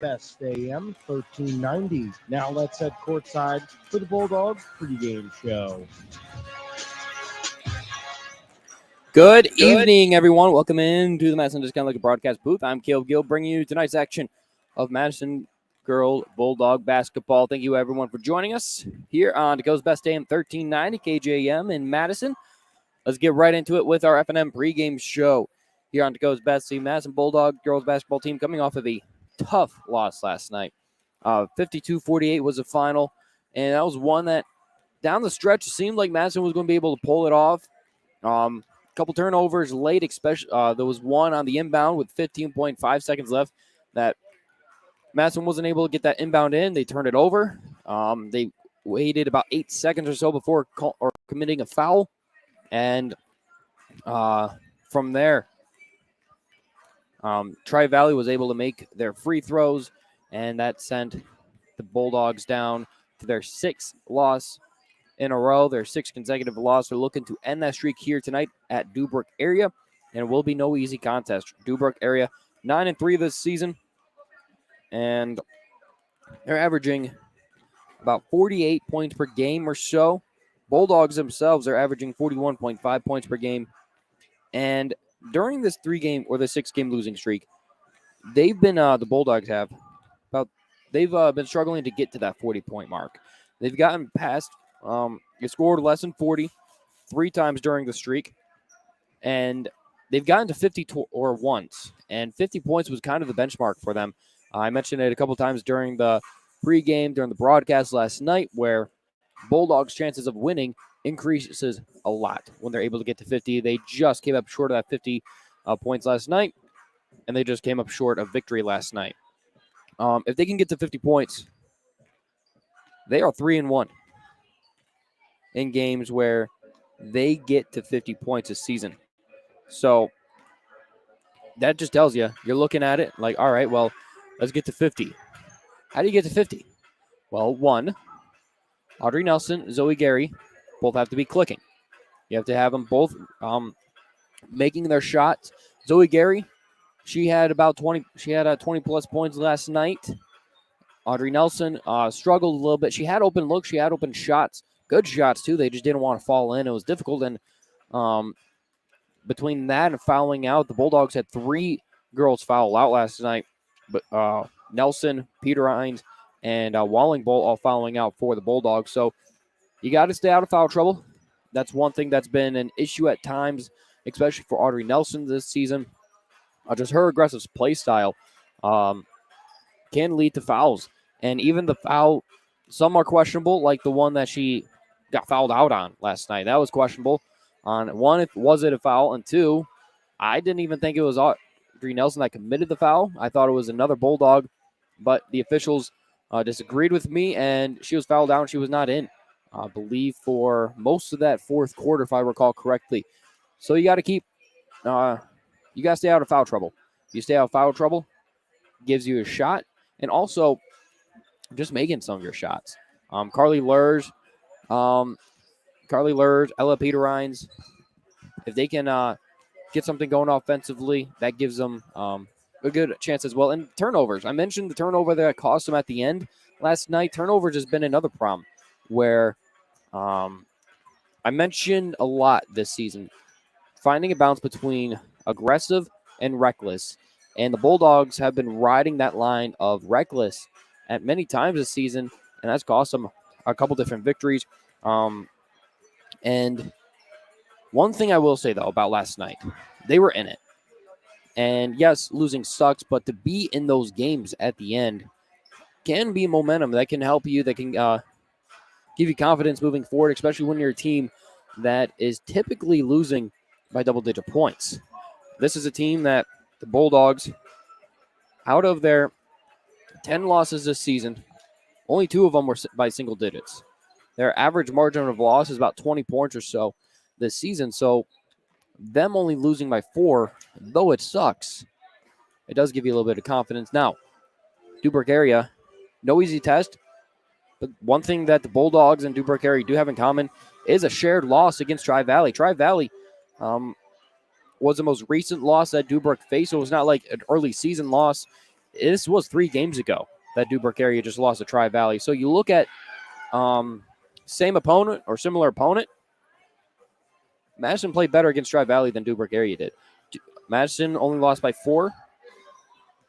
Best AM 1390. Now let's head courtside for the Bulldogs pregame show. Good evening, everyone. Welcome in to the Madison Discount Liquor broadcast booth. I'm Caleb Gill, bringing you tonight's action of Madison Girl Bulldog basketball. Thank you, everyone, for joining us here on Dakota's Best AM 1390 KJM in Madison. Let's get right into it with our F&M pregame show here on Dakota's Best. The Madison Bulldog girls basketball team coming off of a tough loss last night. 52-48 was the final, and that was one that down the stretch seemed like Madison was going to be able to pull it off. Couple turnovers late, especially there was one on the inbound with 15.5 seconds left that Madison wasn't able to get that inbound in. They turned it over. They waited about 8 seconds or so before committing a foul. And from there, Tri-Valley was able to make their free throws, and that sent the Bulldogs down to their sixth loss in a row, their sixth consecutive loss. They're looking to end that streak here tonight at Deubrook area, and it will be no easy contest. Deubrook area 9-3 this season, and they're averaging about 48 points per game or so. Bulldogs themselves are averaging 41.5 points per game, and during this 3-game or the 6-game losing streak, they've been the Bulldogs have they've been struggling to get to that 40-point mark. They've gotten past. They scored less than 40 3 times during the streak, and they've gotten to 50 or once, and 50 points was kind of the benchmark for them. I mentioned it a couple times during the pregame, during the broadcast last night, where Bulldogs' chances of winning increases a lot when they're able to get to 50. They just came up short of that 50 points last night, and they just came up short of victory last night. If they can get to 50 points, they are 3-1 in games where they get to 50 points a season. So that just tells you, you're looking at it like, all right, well, let's get to 50. How do you get to 50? Well, one, Audrey Nelson, Zoe Gary, both have to be clicking. You have to have them both making their shots. Zoe Gary, she had about 20. She had 20-plus points last night. Audrey Nelson struggled a little bit. She had open looks. She had open shots. Good shots, too. They just didn't want to fall in. It was difficult. And between that and fouling out, the Bulldogs had 3 girls foul out last night. But Nelson, Peter Hines, and Wallingbolt all fouling out for the Bulldogs. So you got to stay out of foul trouble. That's one thing that's been an issue at times, especially for Audrey Nelson this season. Just her aggressive play style can lead to fouls. And even the foul, some are questionable, like the one that she got fouled out on last night. That was questionable. On one, was it a foul? And two, I didn't even think it was Audrey Nelson that committed the foul. I thought it was another Bulldog, but the officials disagreed with me, and she was fouled out and she was not in, I believe, for most of that fourth quarter, if I recall correctly. So you got to keep, you got to stay out of foul trouble. If you stay out of foul trouble, gives you a shot, and also just making some of your shots. Carly Lurs, Ella Peterines, if they can get something going offensively, that gives them a good chance as well. And turnovers. I mentioned the turnover that cost them at the end last night. Turnovers has been another problem where I mentioned a lot this season, finding a balance between aggressive and reckless. And the Bulldogs have been riding that line of reckless at many times this season, and that's cost them a couple different victories. And one thing I will say, though, about last night, they were in it. And yes, losing sucks, but to be in those games at the end can be momentum that can help you, that can give you confidence moving forward, especially when you're a team that is typically losing by double-digit points. This is a team that the Bulldogs, out of their 10 losses this season, only 2 of them were by single digits. Their average margin of loss is about 20 points or so this season. So them only losing by 4, though it sucks, it does give you a little bit of confidence. Now, Deubrook area, no easy test. But one thing that the Bulldogs and Deubrook area do have in common is a shared loss against Tri-Valley. Tri-Valley was the most recent loss that Deubrook faced. So it was not like an early season loss. this was 3 games ago that Deubrook area just lost to Tri-Valley. So you look at same opponent or similar opponent, Madison played better against Tri-Valley than Deubrook area did. Madison only lost by 4.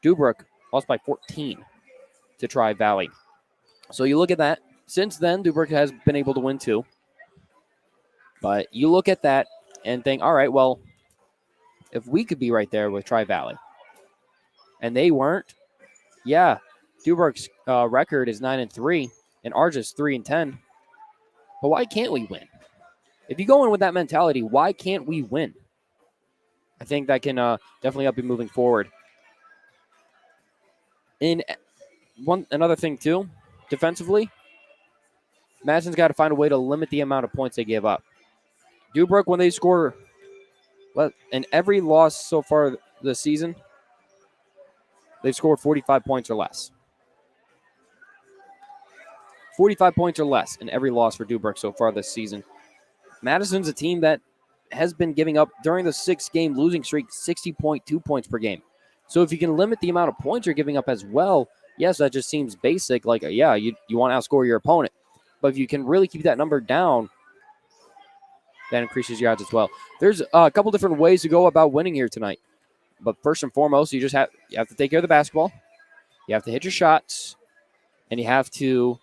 Deubrook lost by 14 to Tri-Valley. So you look at that. Since then, Deubrook has been able to win 2. But you look at that and think, all right, well, if we could be right there with Tri-Valley and they weren't, yeah, Deubrook's record is 9-3 and ours is 3-10. But why can't we win? If you go in with that mentality, why can't we win? I think that can definitely help you moving forward. Another thing too, defensively, Madison's got to find a way to limit the amount of points they give up. Deubrook, when they score, in every loss so far this season, they've scored 45 points or less. 45 points or less in every loss for Deubrook so far this season. Madison's a team that has been giving up, during the 6-game losing streak, 60.2 points per game. So if you can limit the amount of points you're giving up as well, yes, that just seems basic. Like, yeah, you want to outscore your opponent. But if you can really keep that number down, that increases your odds as well. There's a couple different ways to go about winning here tonight. But first and foremost, you have to take care of the basketball. You have to hit your shots. And you have to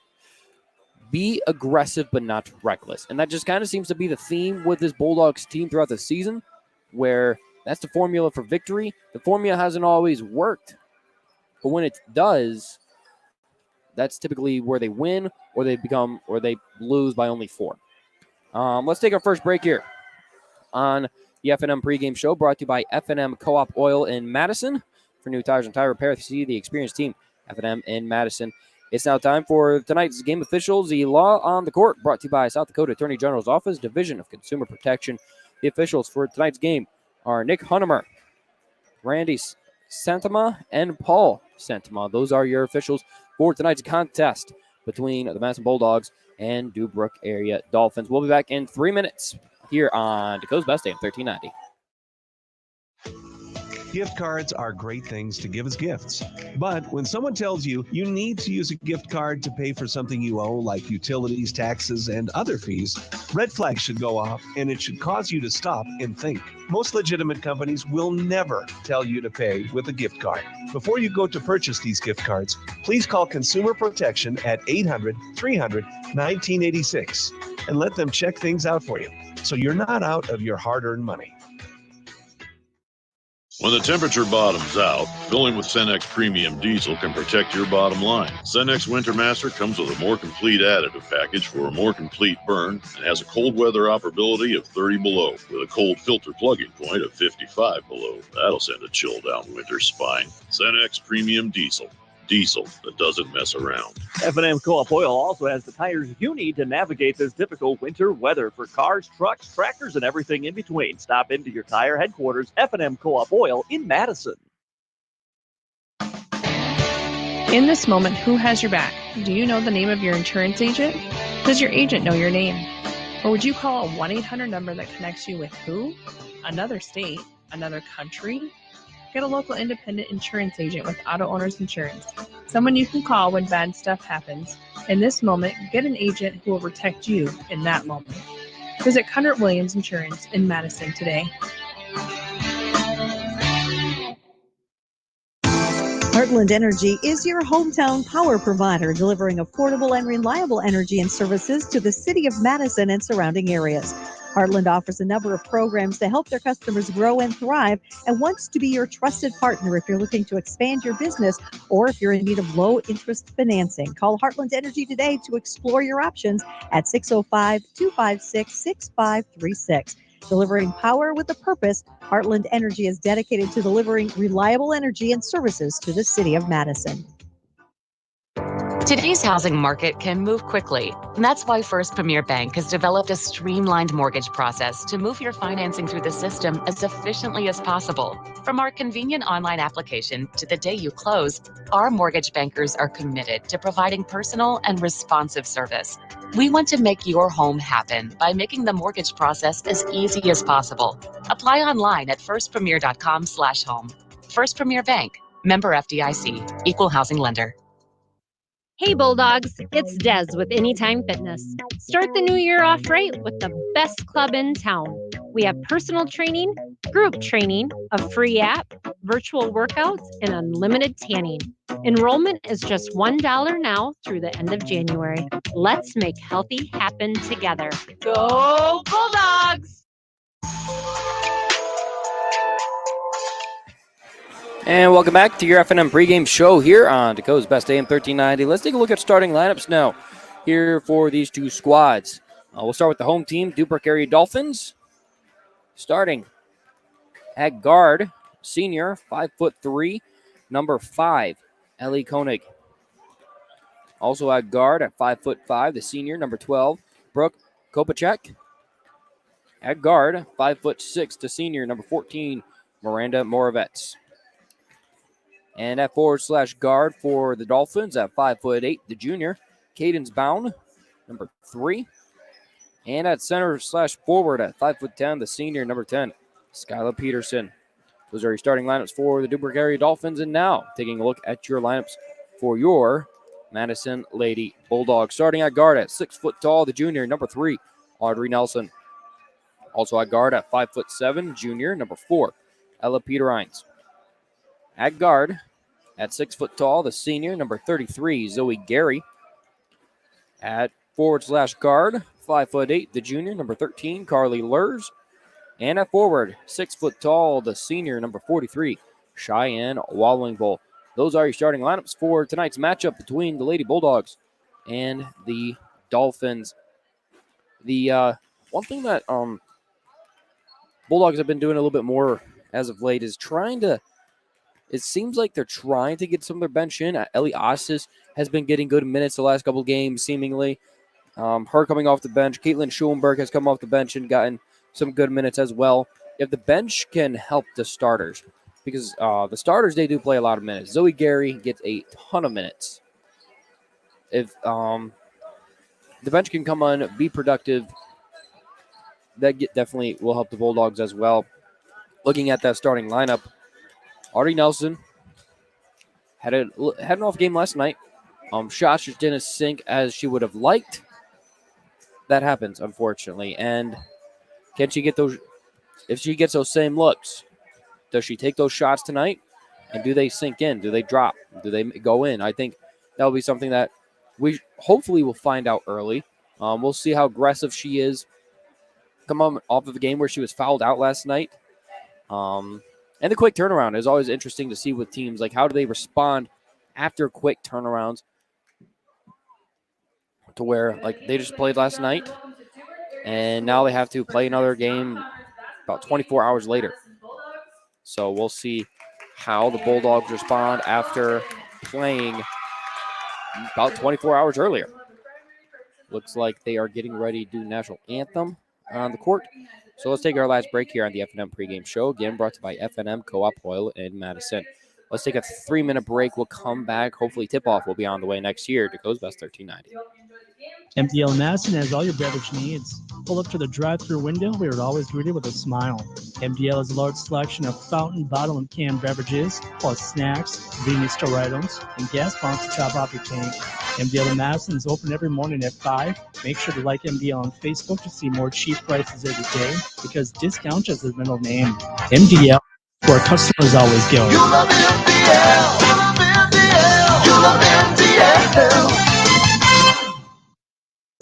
be aggressive but not reckless. And that just kind of seems to be the theme with this Bulldogs team throughout the season, where that's the formula for victory. The formula hasn't always worked. But when it does, that's typically where they win or they lose by only 4. Let's take our first break here on the F&M pregame show, brought to you by F&M Co-op Oil in Madison. For new tires and tire repair, see the experienced team, F&M in Madison. It's now time for tonight's game officials, the Law on the Court, brought to you by South Dakota Attorney General's Office, Division of Consumer Protection. The officials for tonight's game are Nick Hunnemer, Randy Santama, and Paul Santama. Those are your officials for tonight's contest between the Madison Bulldogs and Deubrook area Dolphins. We'll be back in 3 minutes here on Dakota's Best AM 1390. Gift cards are great things to give as gifts. But when someone tells you you need to use a gift card to pay for something you owe, like utilities, taxes, and other fees, red flags should go off, and it should cause you to stop and think. Most legitimate companies will never tell you to pay with a gift card. Before you go to purchase these gift cards, please call Consumer Protection at 800-300-1986 and let them check things out for you, so you're not out of your hard-earned money. When the temperature bottoms out, filling with Cenex Premium Diesel can protect your bottom line. Cenex Winter Master comes with a more complete additive package for a more complete burn and has a cold weather operability of 30 below with a cold filter plug-in point of 55 below. That'll send a chill down winter's spine. Cenex Premium Diesel. Diesel that doesn't mess around. F&M Co-op Oil also has the tires you need to navigate this difficult winter weather for cars, trucks, tractors, and everything in between. Stop into your tire headquarters, F&M Co-op Oil in Madison. In this moment, who has your back? Do you know the name of your insurance agent? Does your agent know your name? Or would you call a 1-800 number that connects you with who? Another state? Another country? Get a local independent insurance agent with Auto Owners Insurance. Someone you can call when bad stuff happens. In this moment, get an agent who will protect you in that moment. Visit Cunard Williams Insurance in Madison today. Heartland Energy is your hometown power provider, delivering affordable and reliable energy and services to the city of Madison and surrounding areas. Heartland offers a number of programs to help their customers grow and thrive and wants to be your trusted partner if you're looking to expand your business or if you're in need of low-interest financing. Call Heartland Energy today to explore your options at 605-256-6536. Delivering power with a purpose, Heartland Energy is dedicated to delivering reliable energy and services to the city of Madison. Today's housing market can move quickly, and that's why First Premier Bank has developed a streamlined mortgage process to move your financing through the system as efficiently as possible. From our convenient online application to the day you close, our mortgage bankers are committed to providing personal and responsive service. We want to make your home happen by making the mortgage process as easy as possible. Apply online at firstpremier.com/home. First Premier Bank, Member FDIC, Equal Housing Lender. Hey Bulldogs, it's Des with Anytime Fitness. Start the new year off right with the best club in town. We have personal training, group training, a free app, virtual workouts, and unlimited tanning. Enrollment is just $1 now through the end of January. Let's make healthy happen together. Go Bulldogs! And welcome back to your FNM pregame show here on Dakota's Best AM 1390. Let's take a look at starting lineups now here for these two squads. We'll start with the home team, Deubrook Area Dolphins. Starting at guard, senior, 5'3", number 5, Ellie Koenig. Also at guard at 5'5", the senior, number 12, Brooke Kopacek. At guard, 5'6", the senior, number 14, Miranda Moravets. And at forward/guard for the Dolphins at 5'8", the junior, Cadence Bound, number 3. And at center/forward at 5'10", the senior, number 10, Skyla Peterson. Those are your starting lineups for the Deubrook Area Dolphins. And now, taking a look at your lineups for your Madison Lady Bulldogs. Starting at guard at 6 foot tall, the junior, number 3, Audrey Nelson. Also at guard at 5'7", junior, number 4, Ella Peterines. At guard, at 6 foot tall, the senior, number 33, Zoe Gary. At forward/guard, 5'8", the junior, number 13, Carly Lurs. And at forward, 6 foot tall, the senior, number 43, Cheyenne Wallingbull. Those are your starting lineups for tonight's matchup between the Lady Bulldogs and the Dolphins. The one thing that Bulldogs have been doing a little bit more as of late is it seems like they're trying to get some of their bench in. Ellie Ostis has been getting good minutes the last couple of games, seemingly. Her coming off the bench. Caitlin Schulenberg has come off the bench and gotten some good minutes as well. If the bench can help the starters, because the starters, they do play a lot of minutes. Zoe Gary gets a ton of minutes. If the bench can come on, be productive, that definitely will help the Bulldogs as well. Looking at that starting lineup, Audrey Nelson had an off game last night. Shots just didn't sink as she would have liked. That happens, unfortunately. And can she get those? If she gets those same looks, does she take those shots tonight? And do they sink in? Do they drop? Do they go in? I think that will be something that we hopefully will find out early. We'll see how aggressive she is. Come on off of a game where she was fouled out last night. And the quick turnaround is always interesting to see with teams. Like, how do they respond after quick turnarounds to where, like, they just played last night and now they have to play another game about 24 hours later. So we'll see how the Bulldogs respond after playing about 24 hours earlier. Looks like they are getting ready to do national anthem on the court. So let's take our last break here on the FNM pregame show. Again, brought to you by FNM Co-op Oil in Madison. Let's take a 3-minute break. We'll come back. Hopefully tip-off will be on the way next year. Dakota's Best 1390. MDL Madison has all your beverage needs. Pull up to the drive-thru window. We are always greeted with a smile. MDL has a large selection of fountain, bottle, and canned beverages, plus snacks, convenience store items, and gas pumps to top off your tank. MDL in Madison is open every morning at 5. Make sure to like MDL on Facebook to see more cheap prices every day, because discount is their middle name. MDL, where customers always go. You love MDL. You love MDL. You love MDL.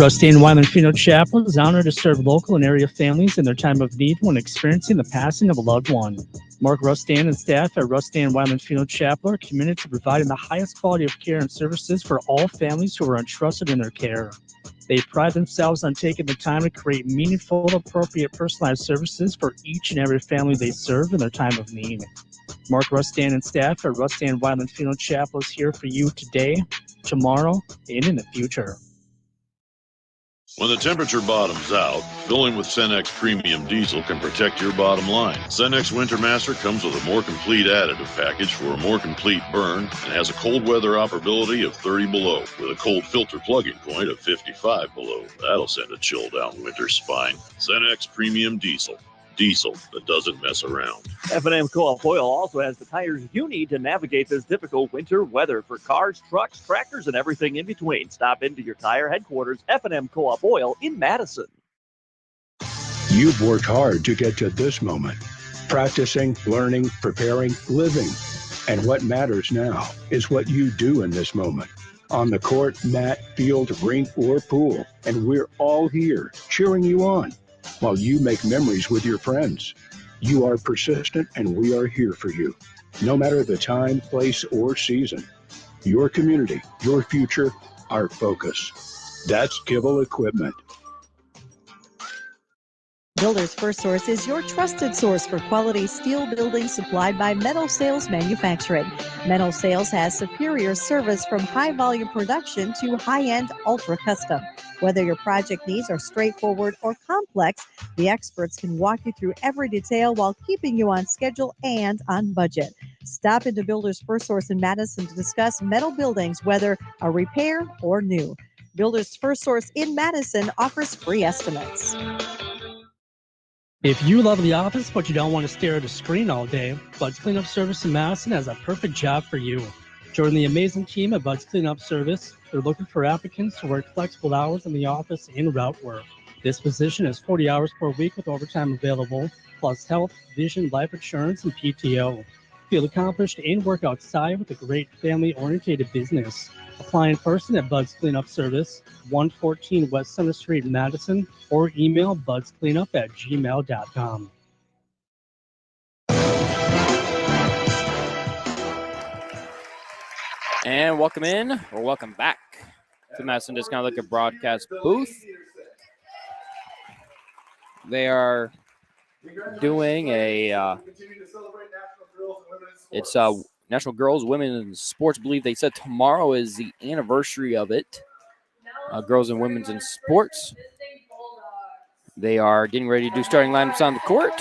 Rusty Wyman Funeral Chapel is honored to serve local and area families in their time of need when experiencing the passing of a loved one. Mark Rustan and staff at Rustan Wyman Funeral Chapel are committed to providing the highest quality of care and services for all families who are entrusted in their care. They pride themselves on taking the time to create meaningful, appropriate, personalized services for each and every family they serve in their time of need. Mark Rustan and staff at Rustan Wyman Funeral Chapel is here for you today, tomorrow, and in the future. When the temperature bottoms out, filling with Cenex Premium Diesel can protect your bottom line. Cenex Winter Master comes with a more complete additive package for a more complete burn and has a cold weather operability of 30 below with a cold filter plug-in point of 55 below. That'll send a chill down winter's spine. Cenex Premium Diesel. Diesel that doesn't mess around. F&M Co-op Oil also has the tires you need to navigate this difficult winter weather for cars, trucks, tractors, and everything in between. Stop into your tire headquarters, F&M Co-op Oil in Madison. You've worked hard to get to this moment. Practicing, learning, preparing, living. And what matters now is what you do in this moment. On the court, mat, field, rink, or pool. And we're all here cheering you on while you make memories with your friends. You are persistent and we are here for you. No matter the time, place, or season. Your community, your future, our focus. That's Kibble Equipment. Builders First Source is your trusted source for quality steel building supplied by Metal Sales Manufacturing. Metal Sales has superior service from high volume production to high-end ultra custom. Whether your project needs are straightforward or complex, the experts can walk you through every detail while keeping you on schedule and on budget. Stop into Builders First Source in Madison to discuss metal buildings, whether a repair or new. Builders First Source in Madison offers free estimates. If you love the office but you don't want to stare at a screen all day, Bud's Cleanup Service in Madison has a perfect job for you. Join the amazing team at Bud's Cleanup Service. They're looking for applicants to work flexible hours in the office and route work. This position is 40 hours per week with overtime available, plus health, vision, life insurance, and PTO. Feel accomplished and work outside with a great family-oriented business. Apply in person at Bud's Cleanup Service, 114 West Center Street, Madison, or email budscleanup@gmail.com. And welcome in, or welcome back to the Madison Discount Liquor broadcast booth. They are doing it's National Girls Women's Sports. I believe they said tomorrow is the anniversary of it. Girls and Women's in Sports. They are getting ready to do starting lineups on the court.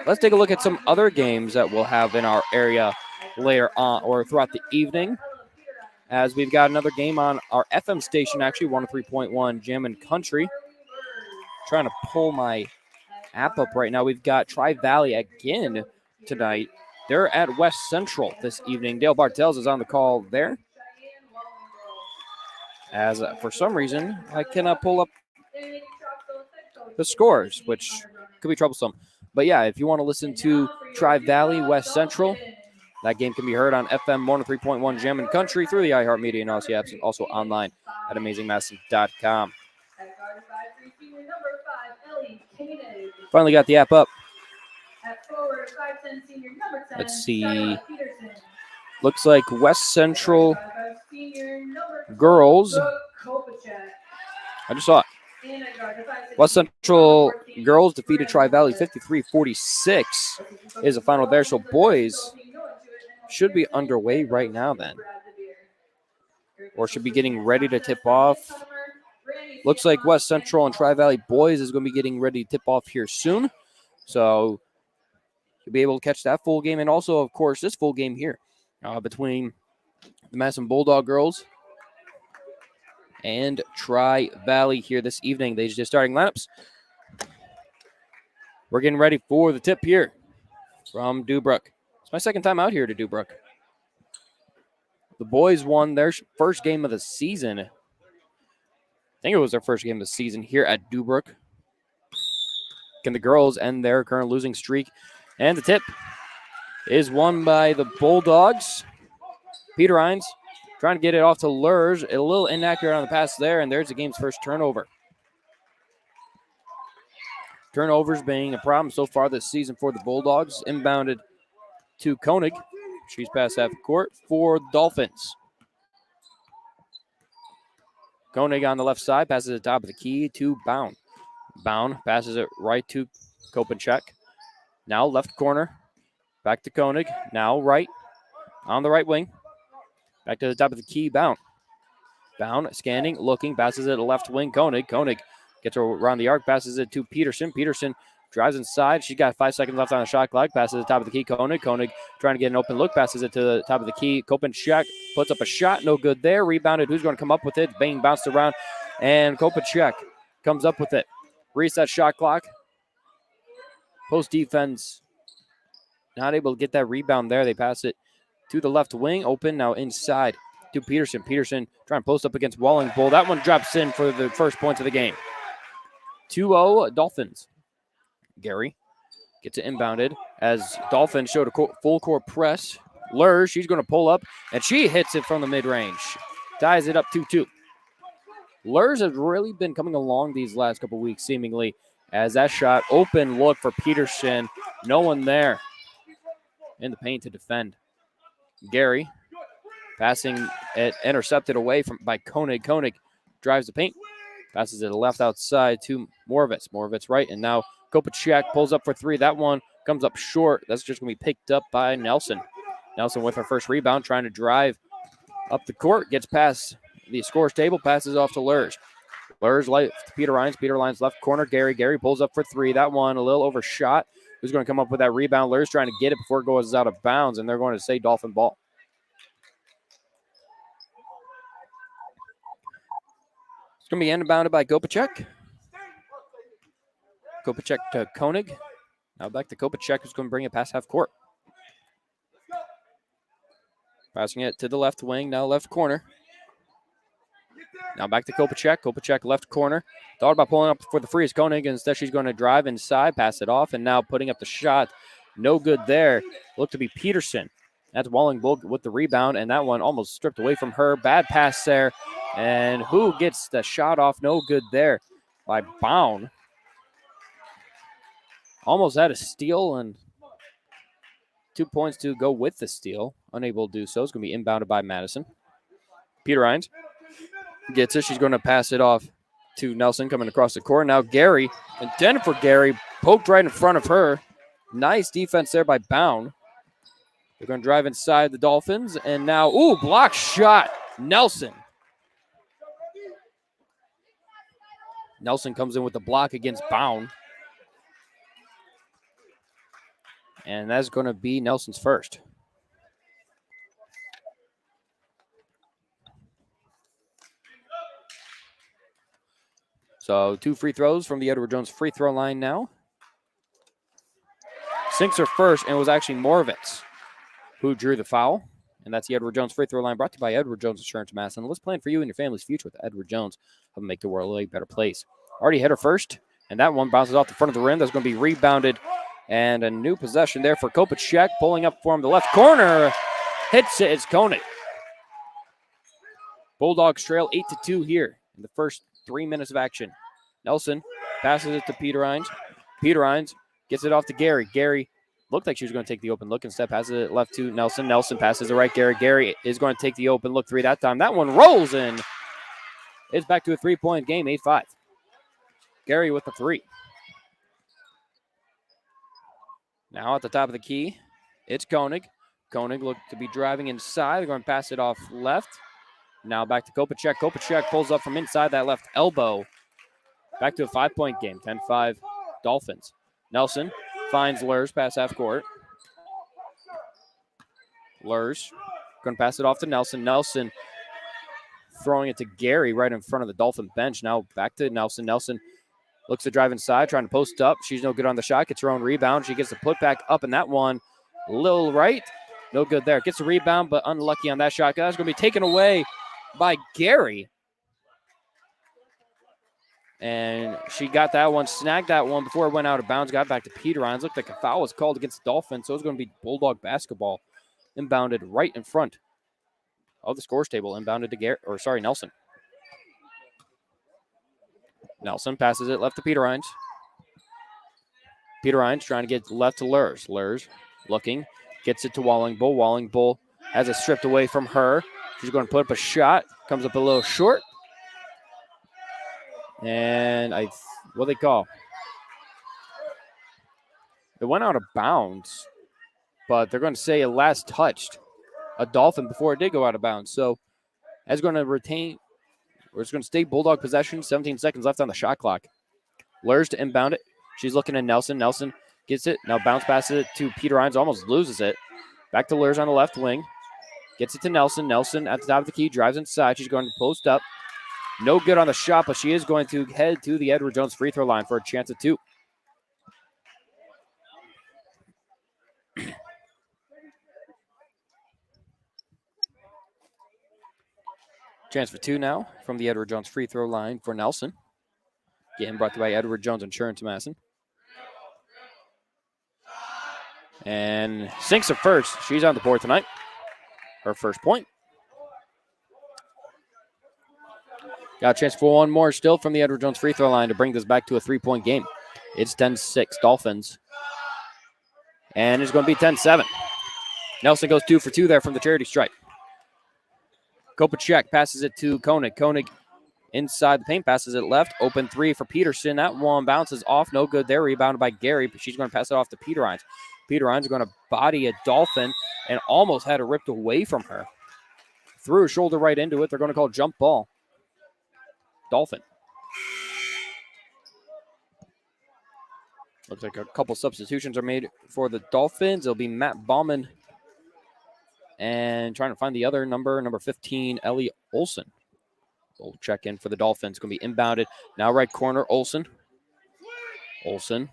Let's take a look at some other games that we'll have in our area later on or throughout the evening. As we've got another game on our FM station, actually 103.1 Jammin' Country. Trying to pull my app up right now. We've got Tri-Valley again tonight. They're at West Central this evening. Dale Bartels is on the call there. As for some reason, I cannot pull up the scores, which could be troublesome. But yeah, if you want to listen to Tri-Valley, West Central, that game can be heard on FM 103.1 Jammin' Country through the iHeartMedia and Aussie apps, and also online at AmazingMadison.com. Finally got the app up. Let's see. Looks like West Central girls. I just saw it. West Central girls defeated Tri-Valley 53-46 is the final there. So boys should be underway right now then. Or should be getting ready to tip off. Looks like West Central and Tri-Valley boys is going to be getting ready to tip off here soon. So you'll be able to catch that full game. And also, of course, this full game here between the Madison Bulldog girls and Tri-Valley here this evening. They just starting lineups. We're getting ready for the tip here from Deubrook. It's my second time out here to Deubrook. The boys won their first game of the season. I think it was their first game of the season here at Deubrook. Can the girls end their current losing streak? And the tip is won by the Bulldogs. Peter Hines trying to get it off to Lurs. A little inaccurate on the pass there, and there's the game's first turnover. Turnovers being a problem so far this season for the Bulldogs. Inbounded to Koenig. She's past half court for the Dolphins. Koenig on the left side, passes it top of the key to Bound. Bound passes it right to Kopenchek. Now left corner, back to Koenig. Now right, on the right wing. Back to the top of the key, Bound. Bound, scanning, looking, passes it to left wing, Koenig. Koenig gets around the arc, passes it to Peterson. Peterson drives inside. She's got 5 seconds left on the shot clock. Passes it to the top of the key, Koenig. Koenig trying to get an open look, passes it to the top of the key. Kopenchek puts up a shot, no good there. Rebounded, who's going to come up with it? Bang, bounced around, and Kopenchek comes up with it. Reset shot clock. Post defense, not able to get that rebound there. They pass it to the left wing. Open now inside to Peterson. Peterson trying to post up against Walling Bull. That one drops in for the first points of the game. 2-0 Dolphins. Gary gets it inbounded as Dolphins showed a full court press. Lurs, she's going to pull up, and she hits it from the mid-range. Ties it up 2-2. Lurs has really been coming along these last couple weeks, seemingly, as that shot, open look for Peterson. No one there in the paint to defend. Gary passing it, intercepted away by Koenig. Koenig drives the paint, passes it left outside to Moravitz. Moravitz right, and now Kopacek pulls up for three. That one comes up short. That's just going to be picked up by Nelson. Nelson with her first rebound, trying to drive up the court, gets past the scores table, passes off to Lurs. Lurs left to Peter Rines. Peter Rines left corner. Gary pulls up for three. That one a little overshot. Who's going to come up with that rebound? Lurs trying to get it before it goes out of bounds, and they're going to say Dolphin ball. It's going to be inbounded by Kopacek. Kopacek to Koenig. Now back to Kopacek, who's going to bring it past half court. Passing it to the left wing, now left corner. Now back to Kopacek. Kopacek left corner. Thought about pulling up for the free as Koenig. Instead, she's going to drive inside, pass it off, and now putting up the shot. No good there. Looked to be Peterson. That's Walling Bull with the rebound, and that one almost stripped away from her. Bad pass there. And who gets the shot off? No good there by Bound. Almost had a steal and 2 points to go with the steal. Unable to do so. It's going to be inbounded by Madison. Peter Rines gets it. She's going to pass it off to Nelson coming across the court. Now Gary, intended for Gary, poked right in front of her. Nice defense there by Bound. They're going to drive inside the Dolphins. And now, block shot. Nelson. Nelson comes in with the block against Bound. And that's going to be Nelson's first. So 2 free throws from the Edward Jones free throw line now. Sinks her first, and it was actually Moravitz who drew the foul. And that's the Edward Jones free throw line brought to you by Edward Jones Insurance Madison. Let's plan for you and your family's future with Edward Jones. Help make the world a better place. Already hit her first, and that one bounces off the front of the rim. That's going to be rebounded. And a new possession there for Kopacek. Pulling up for him, the left corner. Hits it. It's Koenig. Bulldogs trail 8-2 here in the first 3 minutes of action. Nelson passes it to Peter Rines. Peter Rines gets it off to Gary. Gary looked like she was going to take the open look. Instead, passes it left to Nelson. Nelson passes it right. Gary is going to take the open look three that time. That one rolls in. It's back to a 3-point game, 8-5. Gary with the three. Now at the top of the key, it's Koenig. Koenig looked to be driving inside. They're going to pass it off left. Now back to Kopacek. Kopacek pulls up from inside that left elbow. Back to a 5-point game, 10-5 Dolphins. Nelson finds Lurs past half court. Lurs going to pass it off to Nelson. Nelson throwing it to Gary right in front of the Dolphin bench. Now back to Nelson. Nelson looks to drive inside, trying to post up. She's no good on the shot. Gets her own rebound. She gets the put back up in that one. A little right. No good there. Gets a rebound, but unlucky on that shot. That's going to be taken away by Gary. And she got that one, snagged that one before it went out of bounds. Got back to Peter Rines. Looked like a foul was called against the Dolphins, so it's going to be Bulldog basketball. Inbounded right in front of the scores table. Inbounded to Nelson. Nelson passes it left to Peter Rines. Peter Rines trying to get left to Lurs. Lurs looking, gets it to Walling Bull. Walling Bull has it stripped away from her. She's going to put up a shot. Comes up a little short. And what they call? It went out of bounds, but they're going to say it last touched a Dolphin before it did go out of bounds. So that's going to retain. We're just going to stay Bulldog possession. 17 seconds left on the shot clock. Lurs to inbound it. She's looking at Nelson. Nelson gets it. Now bounce passes it to Peter Rines. Almost loses it. Back to Lurs on the left wing. Gets it to Nelson. Nelson at the top of the key. Drives inside. She's going to post up. No good on the shot, but she is going to head to the Edward Jones free throw line for a chance at 2. Chance for two now from the Edward Jones free throw line for Nelson. Game brought to you by Edward Jones Insurance Madison. And sinks it first. She's on the board tonight. Her first point. Got a chance for one more still from the Edward Jones free throw line to bring this back to a 3-point game. It's 10-6 Dolphins. And it's going to be 10-7. Nelson goes 2 for 2 there from the charity stripe. Kopacek passes it to Koenig. Koenig inside the paint, passes it left. Open three for Peterson. That one bounces off. No good there. Rebounded by Gary, but she's going to pass it off to Peter Hines. Peter Hines is going to body a Dolphin and almost had it ripped away from her. Threw her shoulder right into it. They're going to call jump ball. Dolphin. Looks like a couple substitutions are made for the Dolphins. It'll be Matt Bauman and trying to find the other number 15, Ellie Olson. We'll check in for the Dolphins. Going to be inbounded. Now right corner, Olson. Olson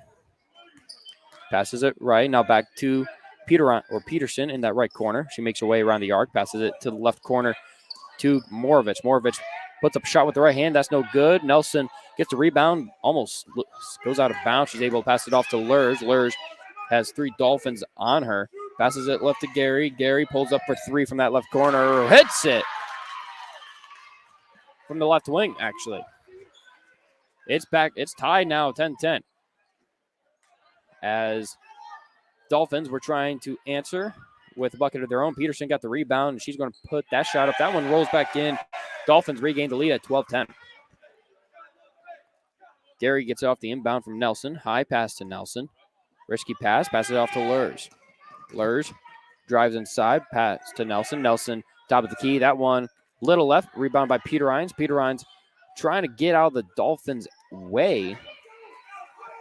passes it right. Now back to Peterson in that right corner. She makes her way around the arc, passes it to the left corner to Moravich. Moravich puts up a shot with the right hand. That's no good. Nelson gets the rebound, almost goes out of bounds. She's able to pass it off to Lurs. Lurs has 3 Dolphins on her. Passes it left to Gary. Gary pulls up for 3 from that left corner. Hits it from the left wing, actually. It's back. It's tied now, 10-10. As Dolphins were trying to answer with a bucket of their own. Peterson got the rebound, and she's going to put that shot up. That one rolls back in. Dolphins regain the lead at 12-10. Gary gets off the inbound from Nelson. High pass to Nelson. Risky pass. Passes it off to Lurs. Lurs drives inside. Pass to Nelson. Nelson, top of the key. That one, little left. Rebound by Peter Hines. Peter Hines trying to get out of the Dolphins' way.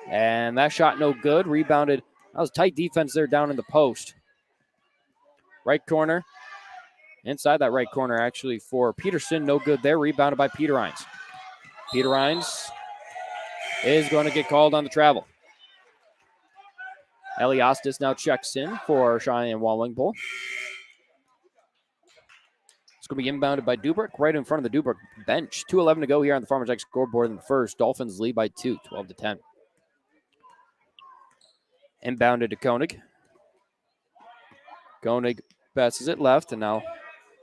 And that shot no good. Rebounded. That was tight defense there down in the post. Right corner. Inside that right corner, actually, for Peterson. No good there. Rebounded by Peter Hines. Peter Hines is going to get called on the travel. Eliastis now checks in for Cheyenne Wallingpole. It's going to be inbounded by Deubrook right in front of the Deubrook bench. 2:11 to go here on the Farmers X scoreboard in the first. Dolphins lead by 2, 12-10. Inbounded to Koenig. Koenig passes it left, and now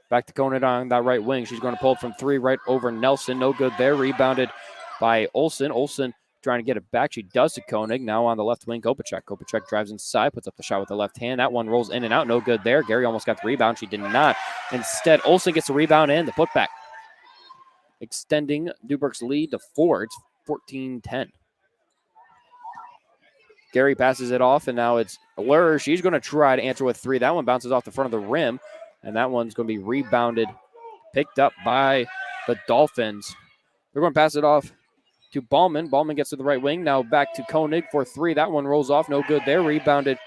back to Koenig on that right wing. She's going to pull from 3 right over Nelson. No good there. Rebounded by Olson. Olson trying to get it back. She does to Koenig. Now on the left wing, Kopacek. Kopacek drives inside, puts up the shot with the left hand. That one rolls in and out. No good there. Gary almost got the rebound. She did not. Instead, Olson gets the rebound and the putback, extending Deubrook's lead to 4. It's 14-10. Gary passes it off, and now it's Lur. She's going to try to answer with 3. That one bounces off the front of the rim, and that one's going to be rebounded, picked up by the Dolphins. They're going to pass it off to Ballman. Ballman gets to the right wing. Now back to Koenig for 3. That one rolls off. No good there. Rebounded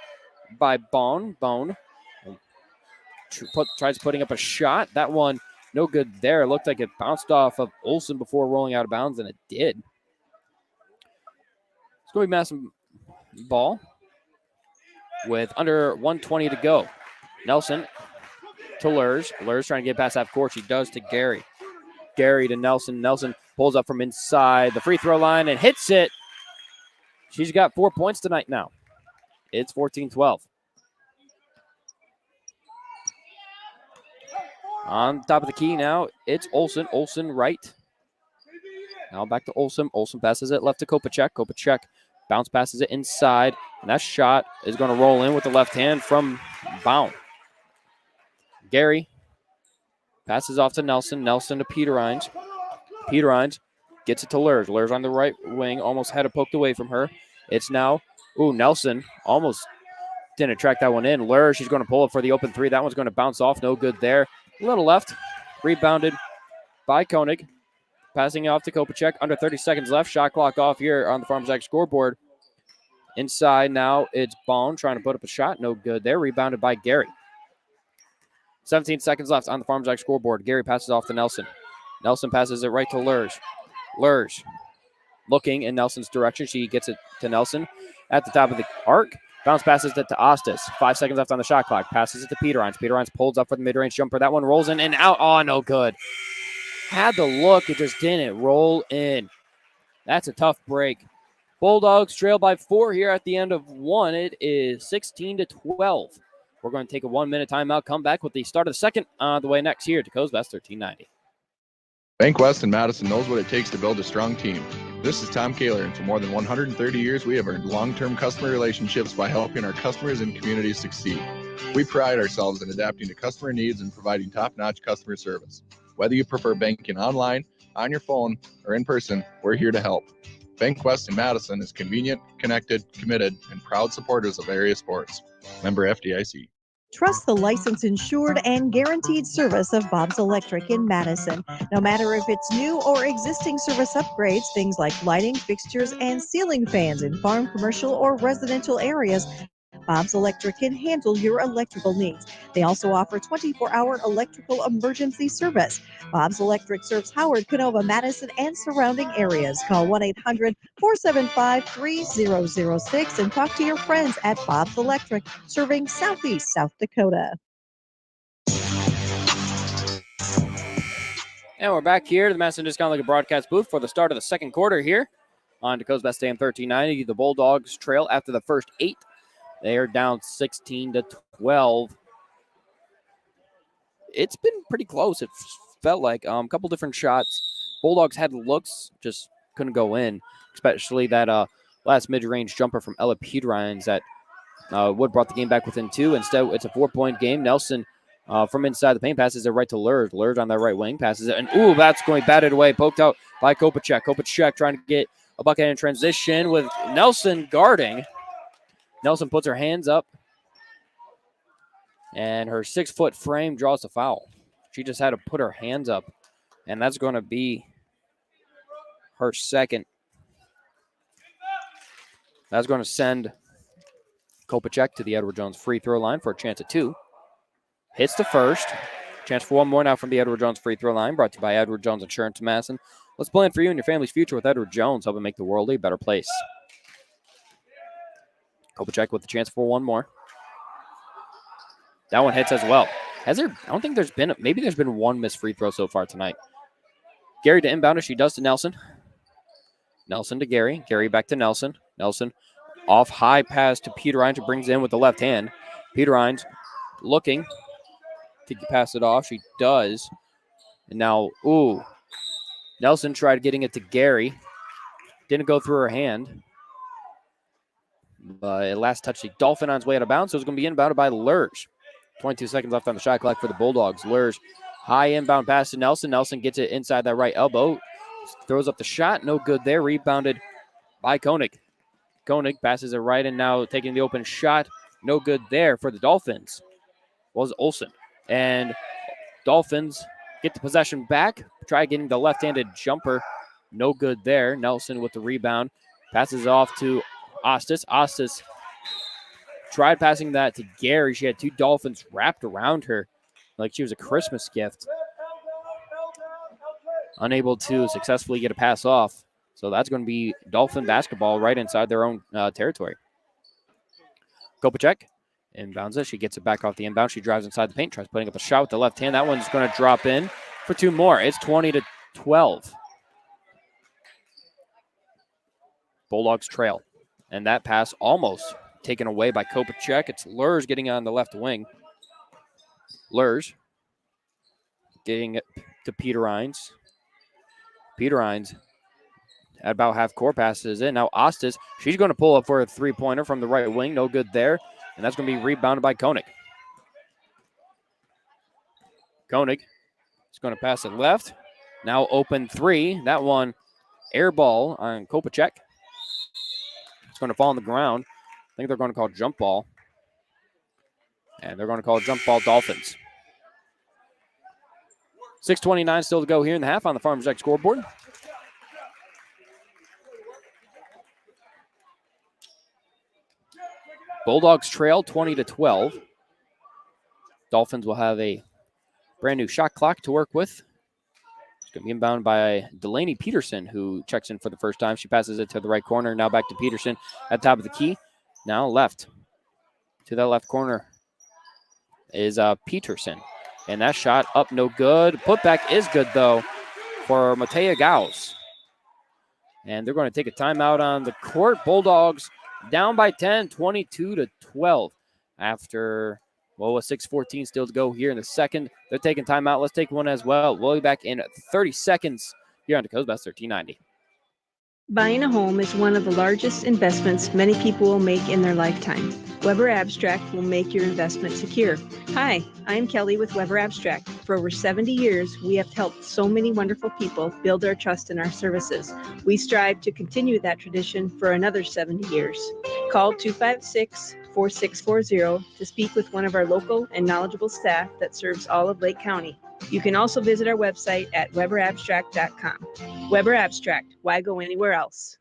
by Bone. Tries putting up a shot. That one, no good there. It looked like it bounced off of Olson before rolling out of bounds, and it did. It's going to be Madison ball with under 1:20 to go. Nelson to Lurs. Lurs trying to get past half court. She does to Gary. Gary to Nelson. Nelson pulls up from inside the free throw line and hits it. She's got 4 points tonight now. It's 14-12. On top of the key now, it's Olson. Olson right. Now back to Olson. Olson passes it left to Kopacek. Kopacek bounce passes it inside, and that shot is going to roll in with the left hand from Baum. Gary passes off to Nelson. Nelson to Peter Hines. Peter Hines gets it to Lurs. Lurs on the right wing, almost had it poked away from her. It's now, Nelson almost didn't track that one in. Lurs, she's going to pull it for the open 3. That one's going to bounce off. No good there. A little left. Rebounded by Koenig. Passing it off to Kopacek. Under 30 seconds left. Shot clock off here on the Farmers X scoreboard. Inside now, it's Bone trying to put up a shot. No good there. Rebounded by Gary. 17 seconds left on the Farmers X scoreboard. Gary passes off to Nelson. Nelson passes it right to Lurs. Lurs looking in Nelson's direction. She gets it to Nelson at the top of the arc. Bounce passes it to Ostis. 5 seconds left on the shot clock. Passes it to Peter Hines. Peter Hines pulls up for the mid-range jumper. That one rolls in and out. Oh, no good. had the look. It just didn't roll in. That's a tough break. Bulldogs trail by 4 here at the end of 1. It is 16-12. We're going to take a 1-minute timeout, come back with the start of the second on the way next here to Coast Best 1390. Bank West in Madison knows what it takes to build a strong team. This is Tom Kaler, and for more than 130 years, we have earned long-term customer relationships by helping our customers and communities succeed. We pride ourselves in adapting to customer needs and providing top-notch customer service. Whether you prefer banking online, on your phone, or in person, we're here to help. Bank West in Madison is convenient, connected, committed, and proud supporters of area sports. Member FDIC. Trust the licensed, insured, and guaranteed service of Bob's Electric in Madison. No matter if it's new or existing service upgrades, things like lighting, fixtures, and ceiling fans in farm, commercial, or residential areas, Bob's Electric can handle your electrical needs. They also offer 24-hour electrical emergency service. Bob's Electric serves Howard, Canova, Madison, and surrounding areas. Call 1-800-475-3006 and talk to your friends at Bob's Electric, serving Southeast South Dakota. And we're back here to the Madison Discount Liquor broadcast booth for the start of the second quarter here on Coast Best AM 1390. The Bulldogs trail after the first 8. They are down 16-12. It's been pretty close. It felt like a couple different shots. Bulldogs had looks, just couldn't go in, especially that last mid-range jumper from Ella Peterines that Wood brought the game back within 2. Instead, it's a 4-point game. Nelson from inside the paint passes it right to Lurd. Lurd on that right wing passes it. And, ooh, that's going batted away, poked out by Kopacek. Kopacek trying to get a bucket in transition with Nelson guarding. Nelson puts her hands up, and her 6-foot frame draws the foul. She just had to put her hands up, and that's going to be her second. That's going to send Kopacek to the Edward Jones free throw line for a chance at 2. Hits the first. Chance for one more now from the Edward Jones free throw line, brought to you by Edward Jones Insurance Madison. Let's plan for you and your family's future with Edward Jones, helping make the world a better place. Kopacek with the chance for one more. That one hits as well. I don't think there's been, maybe there's been one missed free throw so far tonight. Gary to inbound, she does to Nelson. Nelson to Gary. Gary back to Nelson. Nelson off high pass to Peterines, who brings in with the left hand. Peterines looking to pass it off. She does. And now, ooh. Nelson tried getting it to Gary. Didn't go through her hand. But last touch, the Dolphin on his way out of bounds, so it's going to be inbounded by Lurch. 22 seconds left on the shot clock for the Bulldogs. Lurch, high inbound pass to Nelson. Nelson gets it inside that right elbow. Throws up the shot. No good there. Rebounded by Koenig. Koenig passes it right, and now taking the open shot. No good there for the Dolphins. Was Olsen. And Dolphins get the possession back. Try getting the left-handed jumper. No good there. Nelson with the rebound. Passes off to Ostis. Ostis tried passing that to Gary. She had 2 Dolphins wrapped around her like she was a Christmas gift. Unable to successfully get a pass off. So that's going to be Dolphin basketball right inside their own territory. Kopacek inbounds it. She gets it back off the inbound. She drives inside the paint, tries putting up a shot with the left hand. That one's going to drop in for 2 more. It's 20-12. Bulldogs trail. And that pass almost taken away by Kopacek. It's Lurs getting on the left wing. Lurs getting it to Peterines. Peterines at about half court passes in. Now Ostis, she's going to pull up for a 3-pointer from the right wing. No good there. And that's going to be rebounded by Koenig. Koenig is going to pass it left. Now open 3. That one air ball on Kopacek. It's going to fall on the ground. I think they're going to call jump ball. And they're going to call jump ball Dolphins. 6:29 still to go here in the half on the Farmers X scoreboard. Bulldogs trail 20-12. Dolphins will have a brand new shot clock to work with. It's going to be inbound by Delaney Peterson, who checks in for the first time. She passes it to the right corner. Now back to Peterson at the top of the key. Now left. To that left corner is Peterson. And that shot up no good. Putback is good, though. for Matea Gauss. And they're going to take a timeout on the court. Bulldogs down by 10, 22-12 after, with 6:14 still to go here in the second. They're taking timeout. Let's take one as well. We'll be back in 30 seconds here on Dakota's Best 1390. Buying a home is one of the largest investments many people will make in their lifetime. Weber Abstract will make your investment secure. Hi, I'm Kelly with Weber Abstract. For over 70 years, we have helped so many wonderful people build their trust in our services. We strive to continue that tradition for another 70 years. Call 256-4640 to speak with one of our local and knowledgeable staff that serves all of Lake County. You can also visit our website at weberabstract.com. Weber Abstract, why go anywhere else?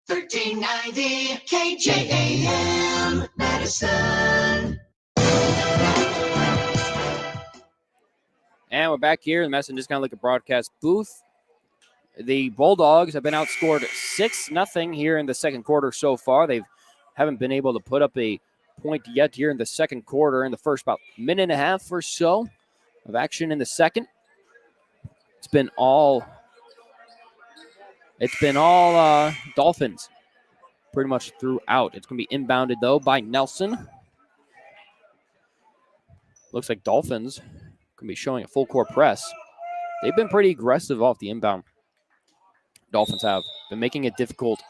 1390 KJAM Madison. And we're back here in the Madison Discount Liquor broadcast booth. The Bulldogs have been outscored 6-0 here in the second quarter so far. They haven't been able to put up a point yet here in the second quarter. In the first about minute and a half or so of action in the second, it's been all Dolphins pretty much throughout. It's going to be inbounded though by Nelson. Looks like Dolphins going to be showing a full court press. They've been pretty aggressive off the inbound. Dolphins have been making it difficult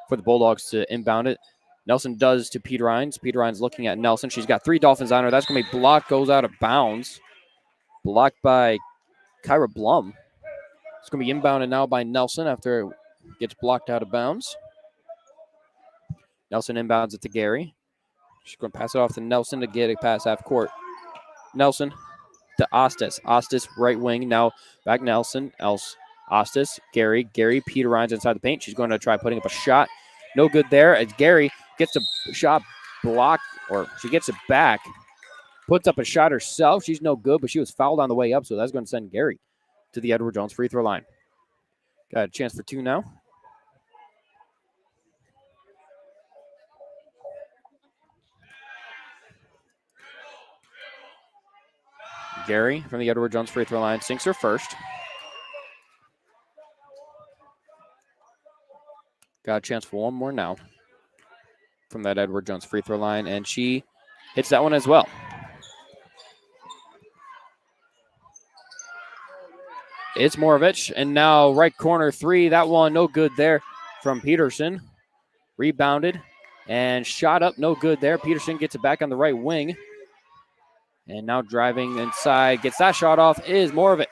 for the Bulldogs to inbound it. Nelson does to Peter Hines. Peter Hines looking at Nelson. She's got 3 Dolphins on her. That's going to be blocked, goes out of bounds. Blocked by Kyra Blum. It's going to be inbounded now by Nelson after it gets blocked out of bounds. Nelson inbounds it to Gary. She's going to pass it off to Nelson to get it past half court. Nelson to Ostis. Ostis right wing. Now back Nelson. Ostis. Gary. Peter Hines inside the paint. She's going to try putting up a shot. No good there as Gary gets a shot blocked, or she gets it back. Puts up a shot herself. She's no good, but she was fouled on the way up, so that's going to send Gary to the Edward Jones free throw line. Got a chance for 2 now. Gary from the Edward Jones free throw line sinks her first. Got a chance for one more now from that Edward Jones free throw line, and she hits that one as well. It's Moravich, and now right corner 3. That one no good there from Peterson. Rebounded and shot up, no good there. Peterson gets it back on the right wing. And now driving inside, gets that shot off, is Moravich.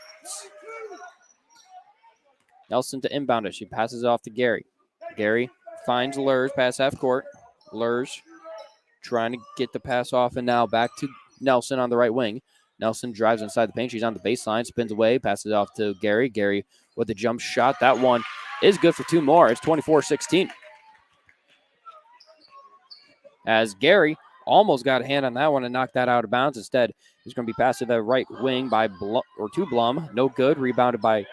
Nelson to inbound it. She passes it off to Gary. Gary finds Lurs past half court. Lurs trying to get the pass off, and now back to Nelson on the right wing. Nelson drives inside the paint. She's on the baseline, spins away, passes it off to Gary. Gary with the jump shot. That one is good for 2 more. It's 24-16. As Gary almost got a hand on that one and knocked that out of bounds. Instead, he's going to be passed to the right wing by Blum. No good. Rebounded by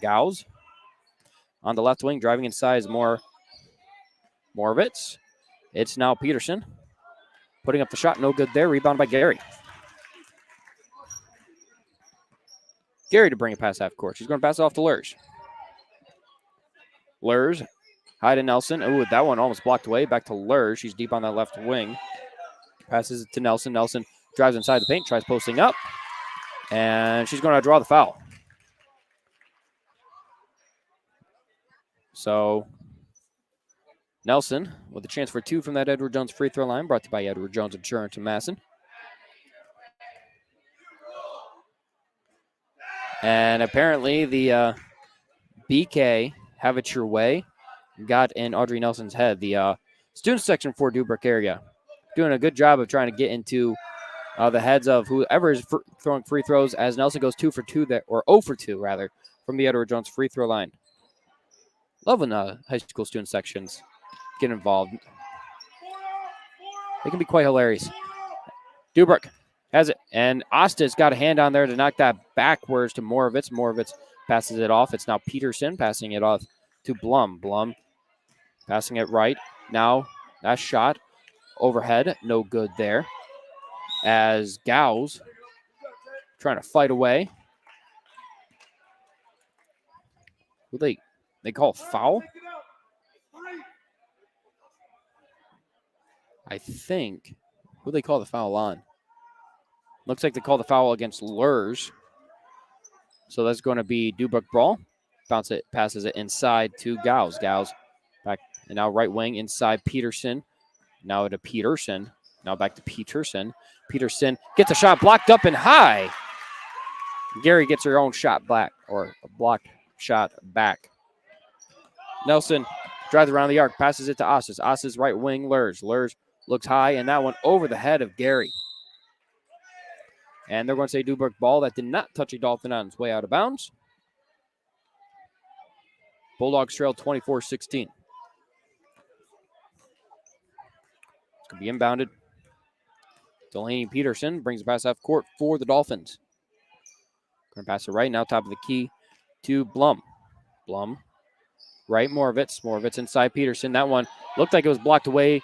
Gauss. On the left wing, driving inside is Moravitz. It's now Peterson. Putting up the shot. No good there. Rebound by Gary. Gary to bring it past half court. She's going to pass it off to Lurs. Lurs. High to Nelson. Ooh, that one almost blocked away. Back to Lurs. She's deep on that left wing. Passes it to Nelson. Nelson drives inside the paint. Tries posting up. And she's going to draw the foul. So Nelson with a chance for 2 from that Edward Jones free throw line. Brought to you by Edward Jones Insurance in Madison. And apparently the BK Have It Your Way got in Audrey Nelson's head. The student section for Deubrook area doing a good job of trying to get into the heads of whoever is throwing free throws, as Nelson goes 2 for 2 there, or 0 for 2 rather, from the Edward Jones free throw line. Love when high school student sections get involved. They can be quite hilarious. Deubrook has it, and Osta's got a hand on there to knock that backwards to Moravitz. Moravitz passes it off. It's now Peterson passing it off to Blum. Blum passing it right. Now that shot overhead, no good there. As Gauss trying to fight away. Who they call foul? I think. Who they call the foul on? Looks like they call the foul against Lurs. So that's going to be Deubrook brawl. Bounce it, passes it inside to Gauss. Gauss back, and now right wing inside Peterson. Now to Peterson. Now back to Peterson. Peterson gets a shot blocked up and high. Gary gets her own shot back, or a blocked shot back. Nelson drives around the arc, passes it to Ossis. Ossis right wing, Lurs. Lurs looks high, and that one over the head of Gary. And they're going to say Deubrook ball that did not touch a Dolphin on its way out of bounds. Bulldogs trail 24-16. It's going to be inbounded. Delaney Peterson brings it past half court for the Dolphins. Going to pass it right now, top of the key to Blum. Blum, right, Moravitz. Moravitz inside Peterson. That one looked like it was blocked away.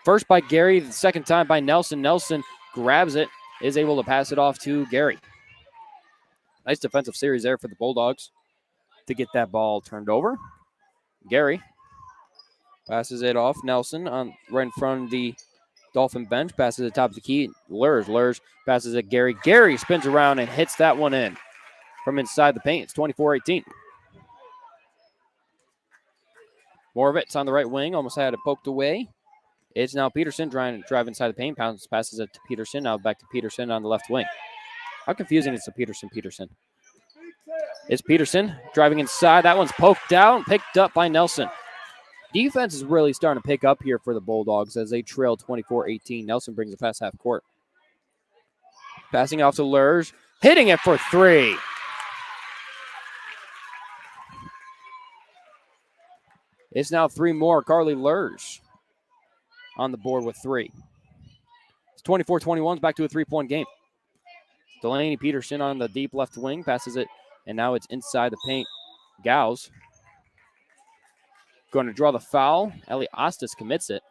First by Gary, the second time by Nelson. Nelson grabs it, is able to pass it off to Gary. Nice defensive series there for the Bulldogs to get that ball turned over. Gary passes it off. Nelson on right in front of the Dolphin bench, passes it top of the key. Lurs passes it Gary. Gary spins around and hits that one in from inside the paint. It's 24-18. Moravitz on the right wing, almost had it poked away. It's now Peterson trying to drive inside the paint. Passes it to Peterson. Now back to Peterson on the left wing. How confusing is the Peterson? It's Peterson driving inside. That one's poked out, picked up by Nelson. Defense is really starting to pick up here for the Bulldogs as they trail 24-18. Nelson brings it past half court. Passing off to Lurs, hitting it for three. It's now three more. Carly Lurs on the board with three. It's 24-21. It's back to a three-point game. Delaney Peterson on the deep left wing passes it, and now it's inside the paint. Gauss going to draw the foul. Ellie Ostis commits it.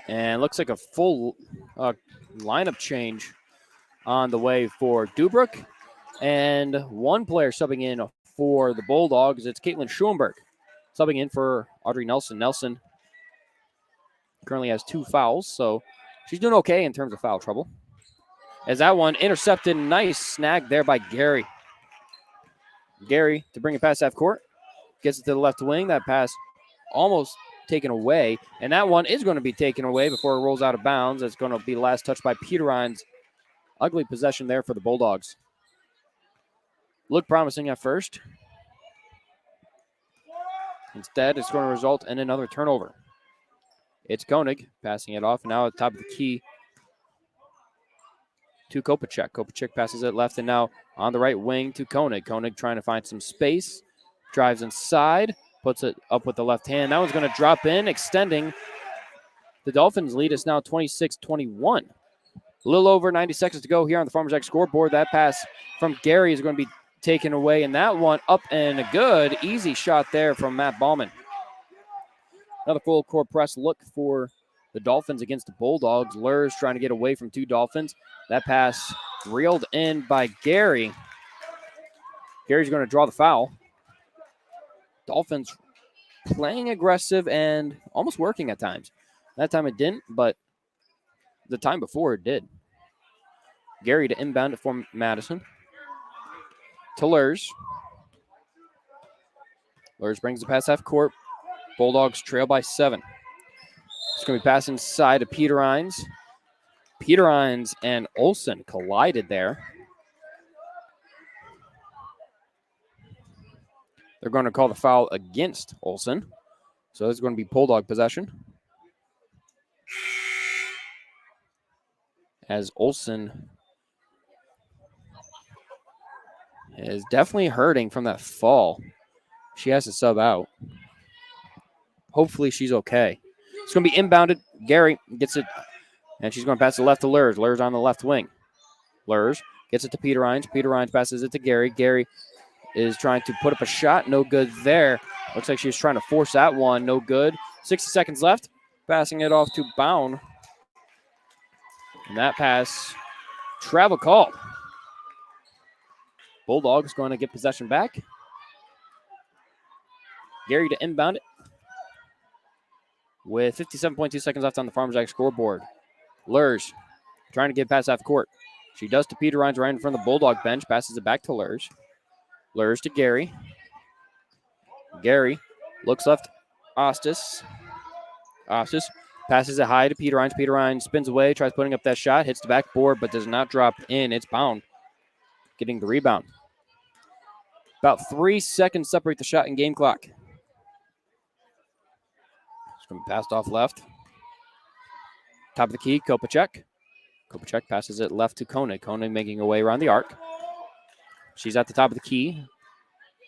And looks like a full lineup change on the way for Deubrook. And one player subbing in for the Bulldogs. It's Caitlin Schulenberg subbing in for Audrey Nelson. Nelson currently has 2 fouls, so she's doing okay in terms of foul trouble. As that one intercepted, nice snag there by Gary. Gary to bring it past half court. Gets it to the left wing. That pass almost taken away. And that one is going to be taken away before it rolls out of bounds. It's going to be last touched by Peterines. Ugly possession there for the Bulldogs. Looked promising at first. Instead, it's going to result in another turnover. It's Koenig passing it off. Now at the top of the key to Kopacek. Kopacek passes it left and now on the right wing to Koenig. Koenig trying to find some space. Drives inside. Puts it up with the left hand. That one's going to drop in, extending. The Dolphins lead is now 26-21. A little over 90 seconds to go here on the Farmers X scoreboard. That pass from Gary is going to be taken away, and that one up and a good, easy shot there from Matt Ballman. Another full court press look for the Dolphins against the Bulldogs. Lurs trying to get away from 2 Dolphins. That pass reeled in by Gary. Gary's going to draw the foul. Dolphins playing aggressive and almost working at times. That time it didn't, but the time before it did. Gary to inbound it for Madison. To Lurs. Lurs brings the pass half court. Bulldogs trail by 7. It's going to be passed inside to Peterines. Peterines and Olsen collided there. They're going to call the foul against Olsen. So this is going to be Bulldog possession. As Olsen is definitely hurting from that fall. She has to sub out. Hopefully she's okay. It's going to be inbounded. Gary gets it, and she's going to pass it left to Lurs. Lurs on the left wing. Lurs gets it to Peterines. Peterines passes it to Gary. Gary is trying to put up a shot. No good there. Looks like she was trying to force that one. No good. 60 seconds left. Passing it off to Bound. And that pass travel called. Bulldogs going to get possession back. Gary to inbound it with 57.2 seconds left on the Farmers Jack scoreboard. Lurs trying to get past half court. She does to Peter Rhines right in front of the Bulldog bench. Passes it back to Lurs. Lurs to Gary. Gary looks left. Ostis passes it high to Peter Rhines. Peter Rhines spins away, tries putting up that shot, hits the backboard, but does not drop in. It's Bound getting the rebound. About 3 seconds separate the shot and game clock. It's going to be passed off left. Top of the key, Kopacek. Kopacek passes it left to Koenig. Koenig making her way around the arc. She's at the top of the key.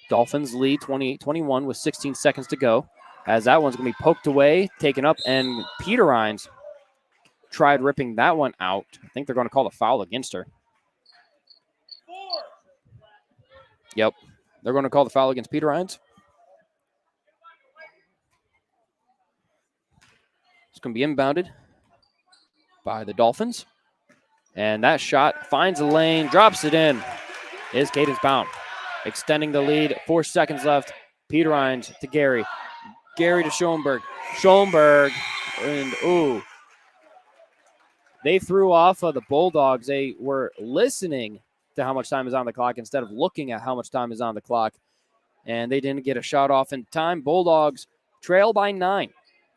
Dolphins lead 28-21 with 16 seconds to go. As that one's going to be poked away, taken up, and Peter Rhines tried ripping that one out. I think they're going to call the foul against her. Yep, they're going to call the foul against Peter Rhines. It's going to be inbounded by the Dolphins. And that shot finds a lane, drops it in. Is Cadence Bound. Extending the lead, 4 seconds left. Peter Rhines to Gary. Gary to Schoenberg. Schoenberg, and ooh. They threw off of the Bulldogs. They were listening to how much time is on the clock instead of looking at how much time is on the clock. And they didn't get a shot off in time. Bulldogs trail by 9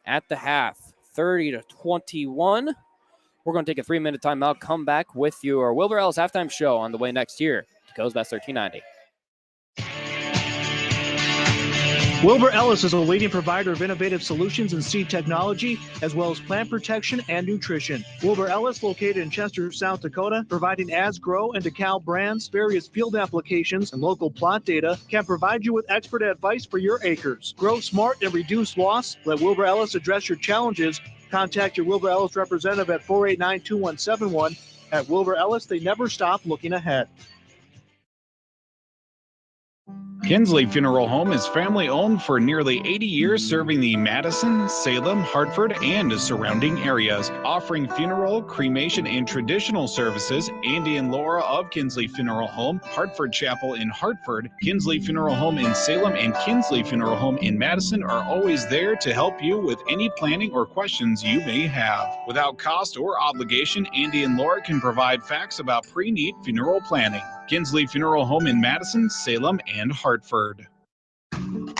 at the half, 30-21. We're going to take a 3-minute timeout, come back with your Wilbur Ellis halftime show on the way next year. Goes Best 1390. Wilbur Ellis is a leading provider of innovative solutions in seed technology, as well as plant protection and nutrition. Wilbur Ellis, located in Chester, South Dakota, providing As Grow and DeKalb brands, various field applications, and local plot data, can provide you with expert advice for your acres. Grow smart and reduce loss. Let Wilbur Ellis address your challenges. Contact your Wilbur Ellis representative at 489-2171. At Wilbur Ellis, they never stop looking ahead. Kinsley Funeral Home is family-owned for nearly 80 years, serving the Madison, Salem, Hartford, and surrounding areas. Offering funeral, cremation, and traditional services, Andy and Laura of Kinsley Funeral Home, Hartford Chapel in Hartford, Kinsley Funeral Home in Salem, and Kinsley Funeral Home in Madison are always there to help you with any planning or questions you may have. Without cost or obligation, Andy and Laura can provide facts about pre-need funeral planning. Kinsley Funeral Home in Madison, Salem, and Hartford.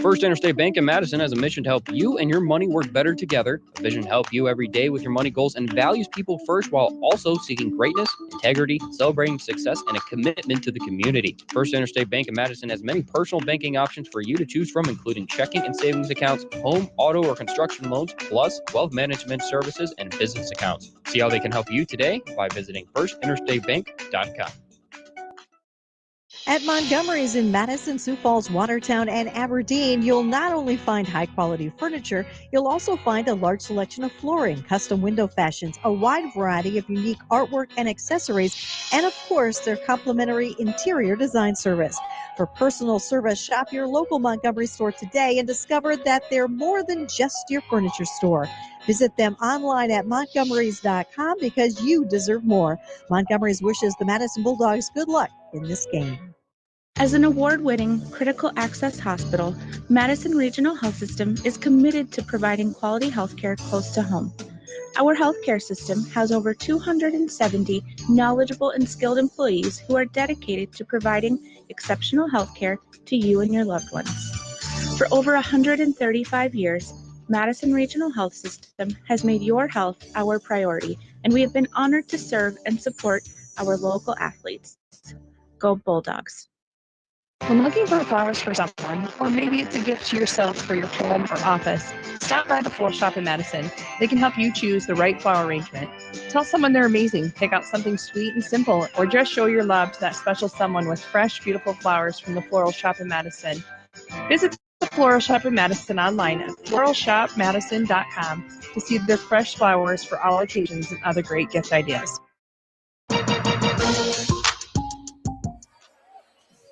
First Interstate Bank in Madison has a mission to help you and your money work better together. A vision to help you every day with your money goals and values people first while also seeking greatness, integrity, celebrating success, and a commitment to the community. First Interstate Bank in Madison has many personal banking options for you to choose from, including checking and savings accounts, home, auto, or construction loans, plus wealth management services and business accounts. See how they can help you today by visiting firstinterstatebank.com. At Montgomery's in Madison, Sioux Falls, Watertown, and Aberdeen, you'll not only find high-quality furniture, you'll also find a large selection of flooring, custom window fashions, a wide variety of unique artwork and accessories, and of course, their complimentary interior design service. For personal service, shop your local Montgomery store today and discover that they're more than just your furniture store. Visit them online at montgomerys.com because you deserve more. Montgomery's wishes the Madison Bulldogs good luck in this game. As an award-winning critical access hospital, Madison Regional Health System is committed to providing quality health care close to home. Our healthcare system has over 270 knowledgeable and skilled employees who are dedicated to providing exceptional health care to you and your loved ones. For over 135 years, Madison Regional Health System has made your health our priority, and we have been honored to serve and support our local athletes. Go Bulldogs. When looking for flowers for someone, or maybe it's a gift to yourself for your home or office, stop by the Floral Shop in Madison. They can help you choose the right flower arrangement. Tell someone they're amazing, pick out something sweet and simple, or just show your love to that special someone with fresh, beautiful flowers from the Floral Shop in Madison. Visit the Floral Shop in Madison online at floralshopmadison.com to see their fresh flowers for all occasions and other great gift ideas.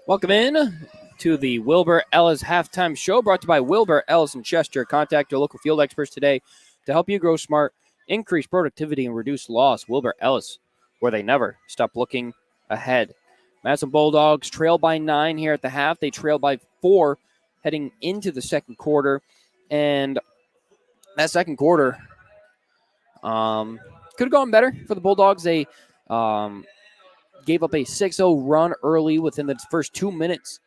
Welcome in to the Wilbur Ellis halftime show, brought to you by Wilbur Ellis in Chester. Contact your local field experts today to help you grow smart, increase productivity, and reduce loss. Wilbur Ellis where they never stop looking ahead. Madison Bulldogs trail by 9 here at the half. They trail by 4 heading into the second quarter. And that second quarter could have gone better for the Bulldogs. They gave up a 6-0 run early within the first 2 minutes.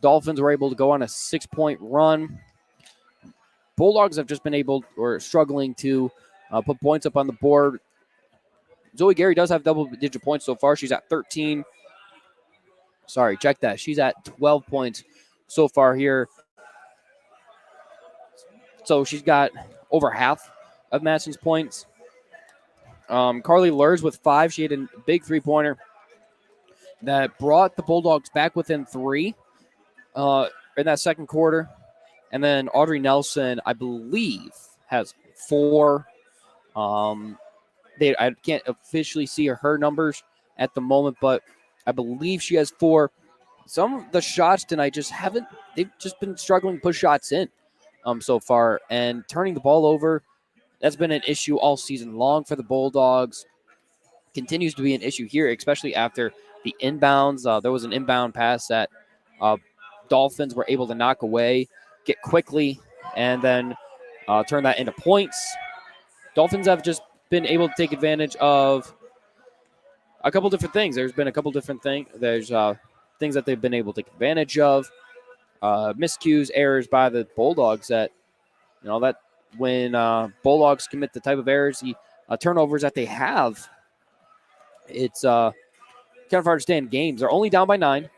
Dolphins were able to go on a 6-point run. Bulldogs have just been struggling to put points up on the board. Zoe Gary does have double-digit points so far. She's at 13. Sorry, check that. She's at 12 points so far here. So she's got over half of Madison's points. Carly Lurs with 5. She had a big three-pointer that brought the Bulldogs back within 3 in that second quarter. And then Audrey Nelson, I believe, has 4. I can't officially see her numbers at the moment, but I believe she has 4. Some of the shots tonight they've just been struggling to push shots in so far. And turning the ball over, that's been an issue all season long for the Bulldogs. Continues to be an issue here, especially after the inbounds. There was an inbound pass that Dolphins were able to knock away, get quickly, and then turn that into points. Dolphins have just been able to take advantage of a couple different things. There's been a couple different things. There's things that they've been able to take advantage of. Miscues, errors by the Bulldogs that when Bulldogs commit the type of errors, the turnovers that they have, it's kind of hard to stay in games. They're only down by 9.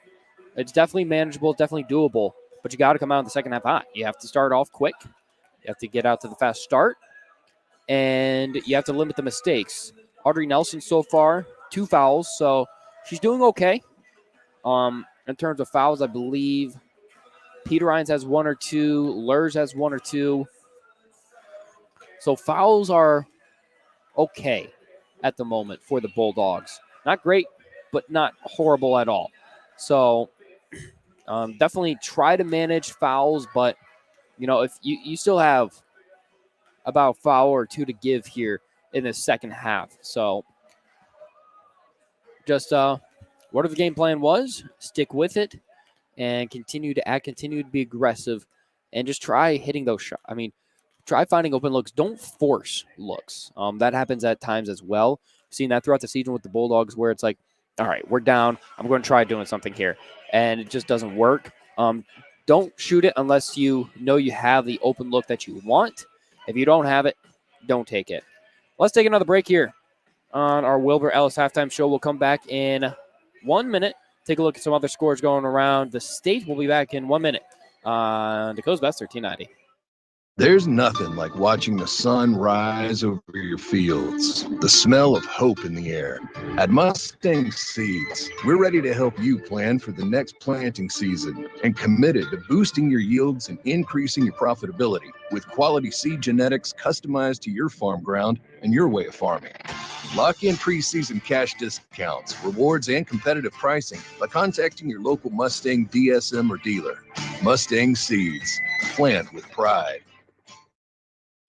It's definitely manageable, definitely doable, but you got to come out in the second half hot. You have to start off quick. You have to get out to the fast start, and you have to limit the mistakes. Audrey Nelson so far, 2 fouls, so she's doing okay. In terms of fouls, I believe Peter Rhines has 1 or 2. Lurs has 1 or 2. So fouls are okay at the moment for the Bulldogs. Not great, but not horrible at all. So definitely try to manage fouls, but if you still have about a foul or 2 to give here in the second half. So just whatever the game plan was, stick with it and continue to be aggressive and just try hitting those shots. I mean, try finding open looks. Don't force looks. That happens at times as well. I've seen that throughout the season with the Bulldogs where it's like, all right, we're down. I'm going to try doing something here. And it just doesn't work. Don't shoot it unless you know you have the open look that you want. If you don't have it, don't take it. Let's take another break here on our Wilbur Ellis halftime show. We'll come back in 1 minute. Take a look at some other scores going around the state. We'll be back in 1 minute on Dakota's Best 1390. There's nothing like watching the sun rise over your fields, the smell of hope in the air. At Mustang Seeds, we're ready to help you plan for the next planting season and committed to boosting your yields and increasing your profitability with quality seed genetics customized to your farm ground and your way of farming. Lock in preseason cash discounts, rewards, and competitive pricing by contacting your local Mustang DSM or dealer. Mustang Seeds, plant with pride.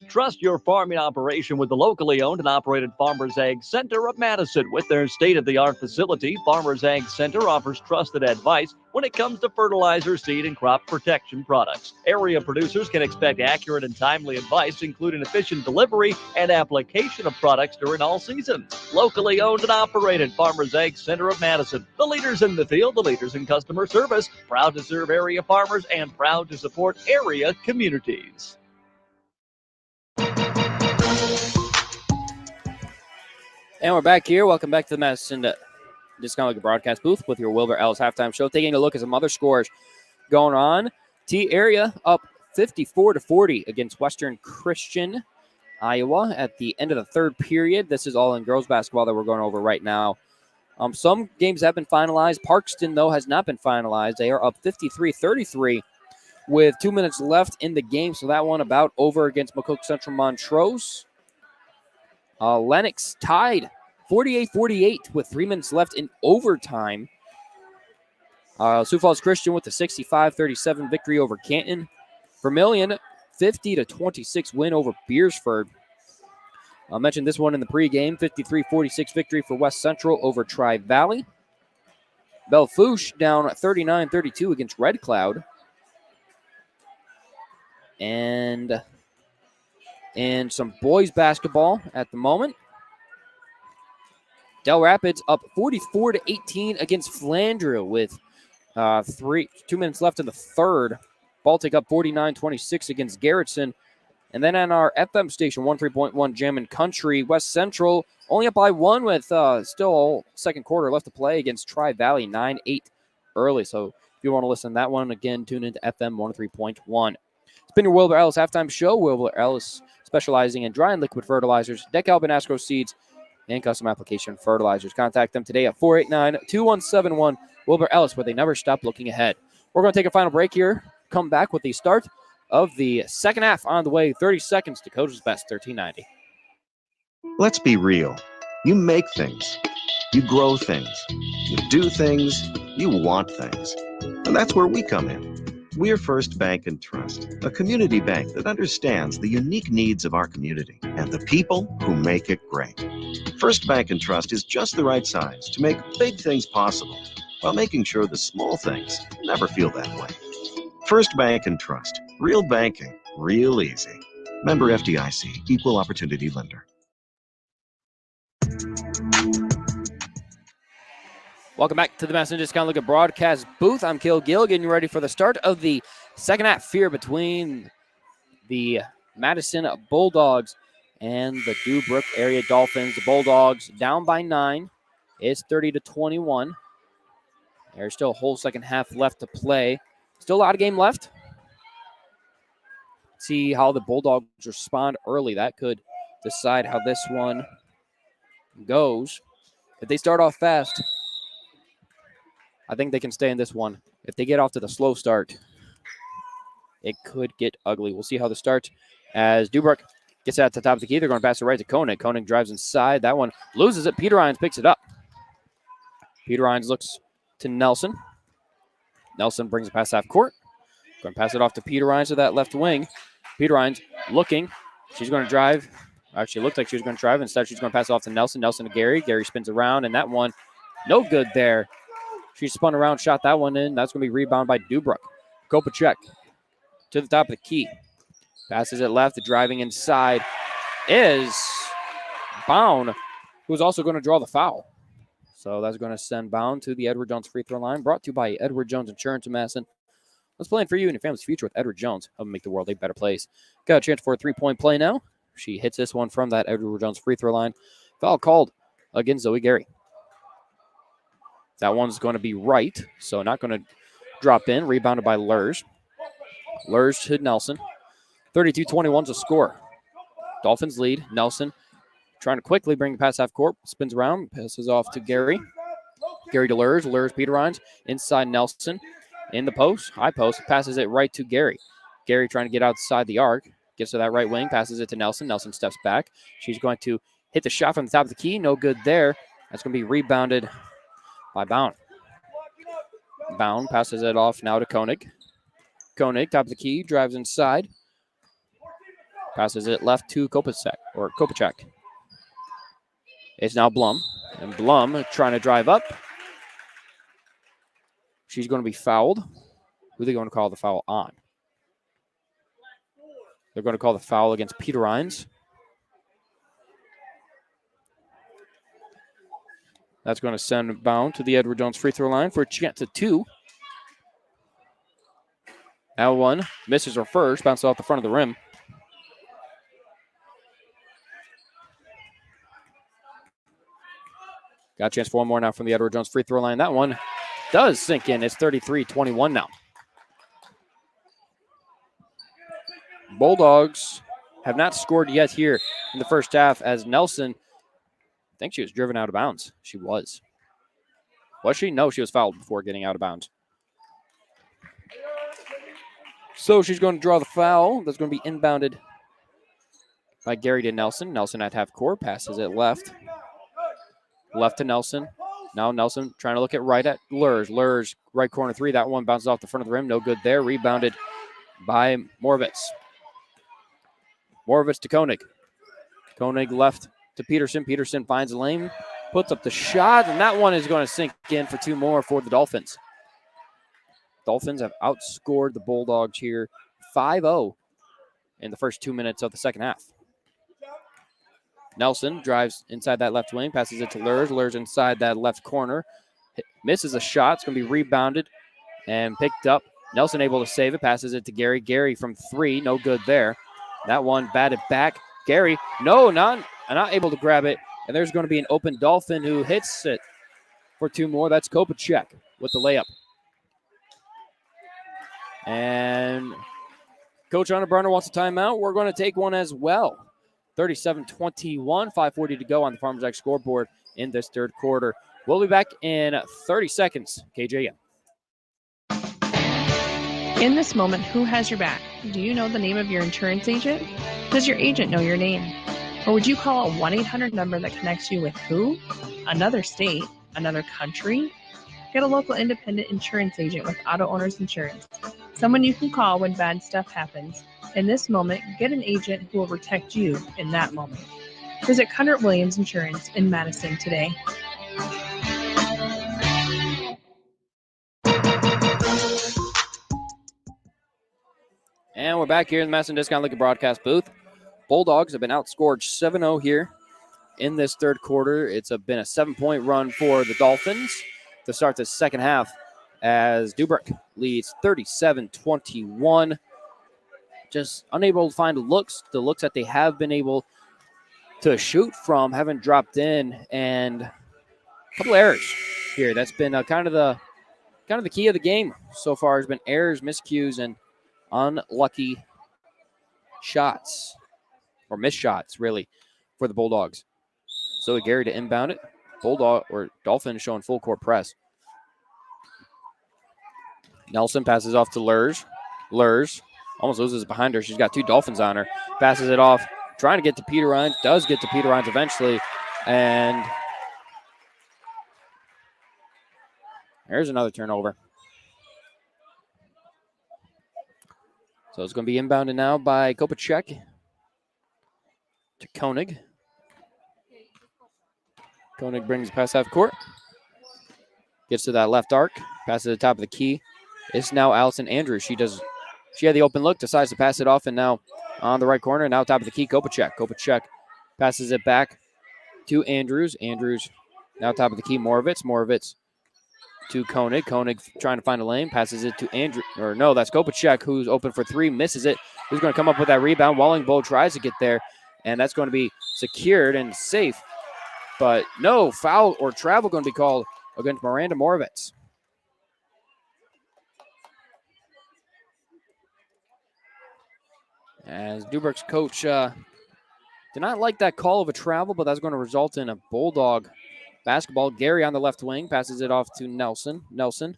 Trust your farming operation with the locally owned and operated Farmers Ag Center of Madison. With their state-of-the-art facility, Farmers Ag Center offers trusted advice when it comes to fertilizer, seed, and crop protection products. Area producers can expect accurate and timely advice, including efficient delivery and application of products during all seasons. Locally owned and operated Farmers Ag Center of Madison. The leaders in the field, the leaders in customer service, proud to serve area farmers and proud to support area communities. And we're back here. Welcome back to the Madison Discount Liquor broadcast booth with your Wilbur Ellis halftime show. Taking a look at some other scores going on. T area up 54-40 against Western Christian Iowa at the end of the third period. This is all in girls basketball that we're going over right now. Some games have been finalized. Parkston, though, has not been finalized. They are up 53-33 with 2 minutes left in the game. So that one about over against McCook Central Montrose. Lennox tied 48-48 with 3 minutes left in overtime. Sioux Falls Christian with a 65-37 victory over Canton. Vermilion 50-26 win over Beersford. I mentioned this one in the pregame, 53-46 victory for West Central over Tri-Valley. Belle-Fourche down 39-32 against Red Cloud. And some boys basketball at the moment. Del Rapids up 44-18 against Flandreau with 2 minutes left in the third. Baltic up 49-26 against Garrettson. And then on our FM station, 13.1 Jammin' Country, West Central only up by one with still second quarter left to play against Tri-Valley, 9-8 early. So if you want to listen to that one, again, tune into FM 103.1. It's been your Wilbur Ellis halftime show. Wilbur Ellis specializing in dry and liquid fertilizers, DeKalb and Asco seeds, and custom application fertilizers. Contact them today at 489-2171. Wilbur Ellis, where they never stop looking ahead. We're going to take a final break here. Come back with the start of the second half on the way. 30 seconds to Coach's Best, 1390. Let's be real. You make things. You grow things. You do things. You want things. And that's where we come in. We're First Bank and Trust, a community bank that understands the unique needs of our community and the people who make it great. First Bank and Trust is just the right size to make big things possible while making sure the small things never feel that way. First Bank and Trust. Real banking, real easy. Member FDIC, Equal Opportunity Lender. Welcome back to the Madison Discount Liquor broadcast booth. I'm Cale Gill, getting you ready for the start of the second half here between the Madison Bulldogs and the Deubrook area Dolphins. The Bulldogs down by 9. It's 30-21. There's still a whole second half left to play. Still a lot of game left. See how the Bulldogs respond early. That could decide how this one goes. If they start off fast, I think they can stay in this one. If they get off to the slow start, it could get ugly. We'll see how this starts as Deubrook gets at the top of the key. They're going to pass it right to Koenig. Koenig drives inside. That one loses it. Peter Rhines picks it up. Peter Rhines looks to Nelson. Nelson brings it past half court. Going to pass it off to Peter Rhines to that left wing. Peter Rhines looking. She's going to drive. Actually, looked like she was going to drive. Instead, she's going to pass it off to Nelson. Nelson to Gary. Gary spins around, and that one, no good there. She spun around, shot that one in. That's going to be rebounded by Deubrook. Kopacek to the top of the key. Passes it left. Driving inside is Bound, who's also going to draw the foul. So that's going to send Bound to the Edward Jones free throw line. Brought to you by Edward Jones Insurance in Madison. Let's play for you and your family's future with Edward Jones. Help make the world a better place. Got a chance for a three-point play now. She hits this one from that Edward Jones free throw line. Foul called against Zoe Gary. That one's going to be right, so not going to drop in. Rebounded by Lurs. Lurs to Nelson. 32-21's a score. Dolphins lead. Nelson trying to quickly bring it past half court. Spins around. Passes off to Gary. Gary to Lurs. Lurs, Peter Rhines. Inside Nelson. In the post. High post. Passes it right to Gary. Gary trying to get outside the arc. Gets to that right wing. Passes it to Nelson. Nelson steps back. She's going to hit the shot from the top of the key. No good there. That's going to be rebounded by Bound. Bound passes it off now to Koenig. Koenig, top of the key, drives inside. Passes it left to Kopacek. It's now Blum. And Blum trying to drive up. She's going to be fouled. Who are they going to call the foul on? They're going to call the foul against Peter Rhines. That's going to send Bound to the Edward Jones free throw line for a chance at 2. That one misses her first, bounces off the front of the rim. Got a chance for one more now from the Edward Jones free throw line. That one does sink in. It's 33-21 now. Bulldogs have not scored yet here in the first half as Nelson, I think she was driven out of bounds. She was. Was she? No, she was fouled before getting out of bounds. So she's going to draw the foul. That's going to be inbounded by Gary to Nelson. Nelson at half court. Passes it left. Left to Nelson. Now Nelson trying to look at right at Lurs. Lurs, right corner three. That one bounces off the front of the rim. No good there. Rebounded by Moravitz. Moravitz to Koenig. Koenig left to Peterson. Peterson finds a lane, puts up the shot, and that one is going to sink in for 2 more for the Dolphins. Dolphins have outscored the Bulldogs here 5-0 in the first 2 minutes of the second half. Nelson drives inside that left wing, passes it to Lurs. Lurs inside that left corner. Misses a shot. It's going to be rebounded and picked up. Nelson able to save it, passes it to Gary. Gary from 3, no good there. That one batted back. Gary, no, not able to grab it. And there's going to be an open Dolphin who hits it for 2 more. That's Kopacek with the layup. And Coach Unterbrunner wants a timeout. We're going to take one as well. 37-21, 5:40 to go on the Farmers X scoreboard in this third quarter. We'll be back in 30 seconds. KJM. In this moment, who has your back? Do you know the name of your insurance agent? Does your agent know your name? Or would you call a 1-800 number that connects you with who? Another state? Another country? Get a local independent insurance agent with Auto Owners Insurance. Someone you can call when bad stuff happens. In this moment, get an agent who will protect you in that moment. Visit Cunard Williams Insurance in Madison today. And we're back here in the Madison Discount Liquor broadcast booth. Bulldogs have been outscored 7-0 here in this third quarter. It's been a 7-point run for the Dolphins to start the second half as Deubrook leads 37-21. Just unable to find looks. The looks that they have been able to shoot from haven't dropped in, and a couple errors here. That's been kind of the key of the game so far. Has been errors, miscues, and unlucky shots or missed shots, really, for the Bulldogs. So Gary to inbound it. Dolphin showing full court press. Nelson passes off to Lurs. Lurs almost loses behind her. She's got 2 Dolphins on her. Passes it off, trying to get to Peter Rhines. Does get to Peter Rhines eventually. And there's another turnover. So it's going to be inbounded now by Kopacek to Koenig. Koenig brings pass half court. Gets to that left arc. Passes to the top of the key. It's now Allison Andrews. She had the open look, decides to pass it off, and now on the right corner, now top of the key, Kopacek. Kopacek passes it back to Andrews. Andrews now top of the key, Moravitz. Moravitz to Koenig. Koenig trying to find a lane, passes it to that's Kopacek, who's open for 3, misses it. Who's going to come up with that rebound? Wallingbow tries to get there, and that's going to be secured and safe. But no foul or travel going to be called against Miranda Moravitz. As Deubrook's coach did not like that call of a travel, but that's going to result in a Bulldog basketball. Gary on the left wing passes it off to Nelson. Nelson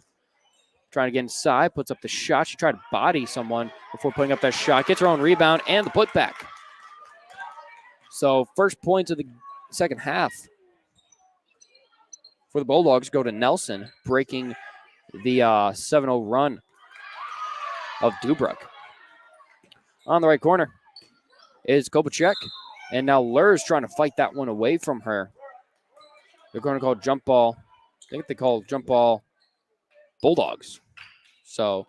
trying to get inside, puts up the shot. She tried to body someone before putting up that shot. Gets her own rebound and the putback. So first points of the second half for the Bulldogs go to Nelson, breaking the 7-0 run of Deubrook. On the right corner is Kopacek. And now Lurs trying to fight that one away from her. They're going to call jump ball. I think they call jump ball Bulldogs. So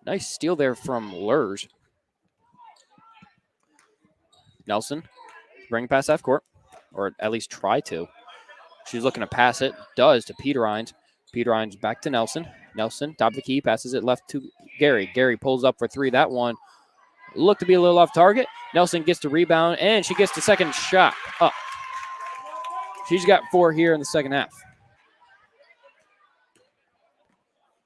nice steal there from Lurs. Nelson bring past half court, or at least try to. She's looking to pass it. Does to Peter Rhines. Peter Rhines back to Nelson. Nelson, top of the key, passes it left to Gary. Gary pulls up for 3. That one looked to be a little off target. Nelson gets to rebound, and she gets the second shot up. She's got 4 here in the second half.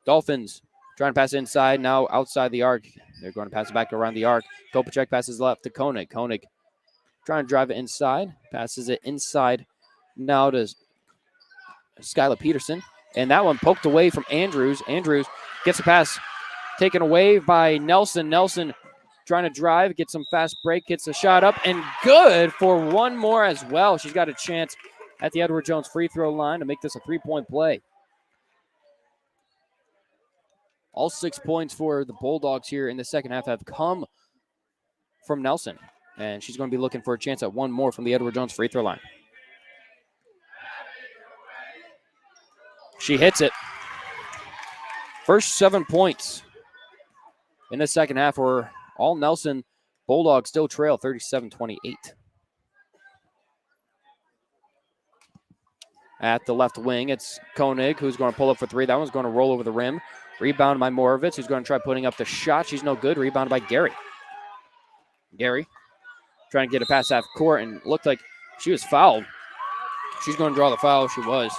Dolphins trying to pass inside, now outside the arc. They're going to pass it back around the arc. Kopacek passes left to Koenig. Koenig trying to drive it inside, passes it inside now to Skylar Peterson. And that one poked away from Andrews. Andrews gets a pass taken away by Nelson. Nelson trying to drive, gets some fast break, gets a shot up, and good for one more as well. She's got a chance at the Edward Jones free throw line to make this a 3-point play. All 6 points for the Bulldogs here in the second half have come from Nelson. And she's going to be looking for a chance at one more from the Edward Jones free throw line. She hits it. First 7 points in the second half were all Nelson. Bulldogs still trail 37-28. At the left wing, it's Koenig who's going to pull up for three. That one's going to roll over the rim. Rebound by Moravitz, who's going to try putting up the shot. She's no good. Rebound by Gary. Gary trying to get a pass half court and looked like she was fouled. She's going to draw the foul. She was.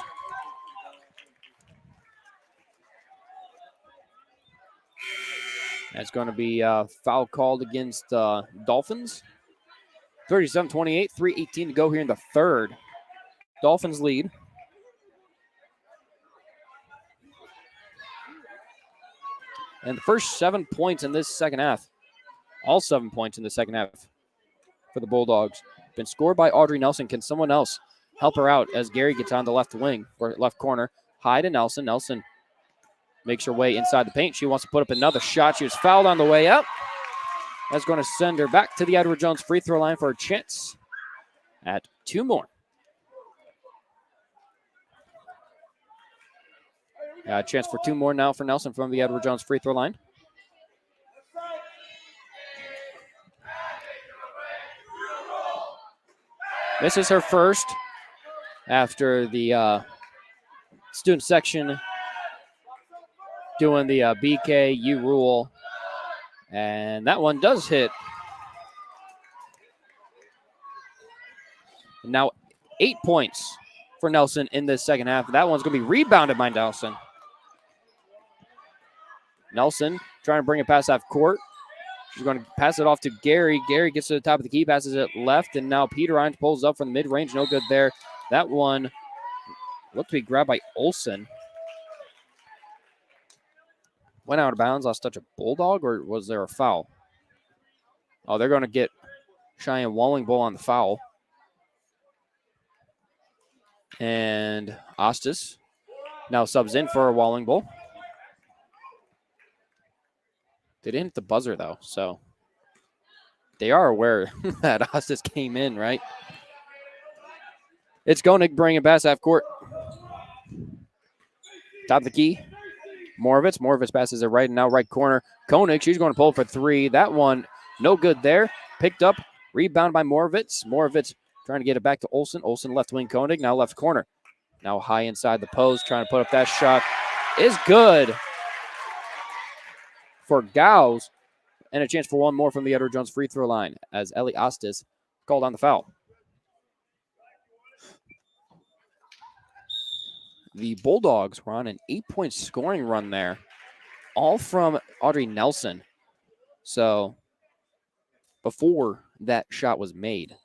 That's going to be a foul called against Dolphins. 37-28, 3:18 to go here in the third. Dolphins lead. And the first 7 points in this second half, all 7 points in the second half for the Bulldogs, been scored by Audrey Nelson. Can someone else help her out as Gary gets on the left wing or left corner? High to Nelson. Nelson makes her way inside the paint. She wants to put up another shot. She was fouled on the way up. That's going to send her back to the Edward Jones free throw line for a chance at two more. A chance for two more now for Nelson from the Edward Jones free throw line. This is her first after the student section doing the BKU rule. And that one does hit. Now 8 points for Nelson in this second half. That one's going to be rebounded by Nelson. Nelson trying to bring it past half court. She's going to pass it off to Gary. Gary gets to the top of the key, passes it left, and now Peter Hines pulls up from the mid-range. No good there. That one looked to be grabbed by Olsen. Went out of bounds, lost touch of Bulldog, or was there a foul? Oh, they're going to get Cheyenne Wallingbull on the foul. And Ostis now subs in for Wallingbull. They didn't hit the buzzer, though, so they are aware that Ostis came in, right? It's going to bring it past half court. Top of the key. Moravitz. Moravitz passes it right and now right corner. Koenig, she's going to pull for three. That one, no good there. Picked up, rebound by Moravitz. Moravitz trying to get it back to Olsen. Olsen left wing Koenig, now left corner. Now high inside the post, trying to put up that shot. Is good for Gauss. And a chance for one more from the Edward Jones free throw line as Ellie Ostis called on the foul. The Bulldogs were on an 8-point scoring run there, all from Audrey Nelson. So before that shot was made,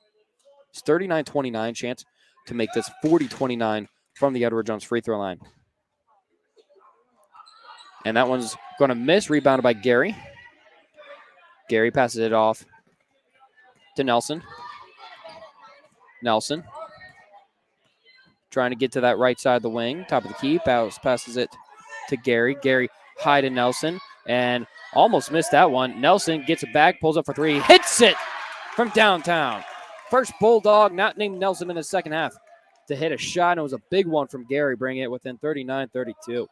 it's 39-29 chance to make this 40-29 from the Edward Jones free throw line. And that one's going to miss, rebounded by Gary. Gary passes it off to Nelson. Nelson trying to get to that right side of the wing, top of the key, passes it to Gary. Gary high to Nelson and almost missed that one. Nelson gets it back, pulls up for three, hits it from downtown. First Bulldog not named Nelson in the second half to hit a shot, and it was a big one from Gary, bringing it within 39-32.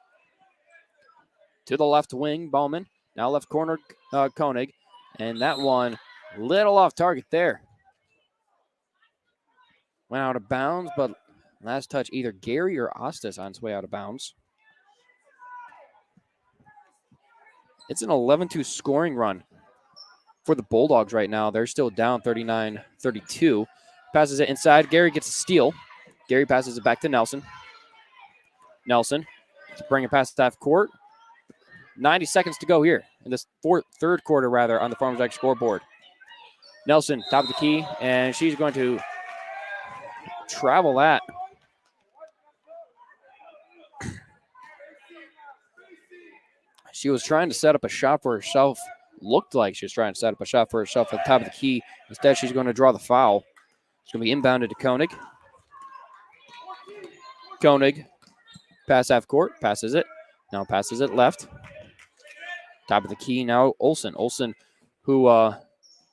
To the left wing, Bowman. Now left corner, Koenig. And that one, little off target there. Went out of bounds, but last touch, either Gary or Ostis on its way out of bounds. It's an 11-2 scoring run for the Bulldogs right now. They're still down 39-32. Passes it inside. Gary gets a steal. Gary passes it back to Nelson. Nelson to bring it past half court. 90 seconds to go here in this third quarter, rather, on the Farmers Ag scoreboard. Nelson, top of the key, and she's going to travel that. She was trying to set up a shot for herself. Looked like she was trying to set up a shot for herself at the top of the key. Instead, she's going to draw the foul. It's going to be inbounded to Koenig. Koenig, pass half court, passes it. Now passes it left. Top of the key now, Olsen. Olsen, who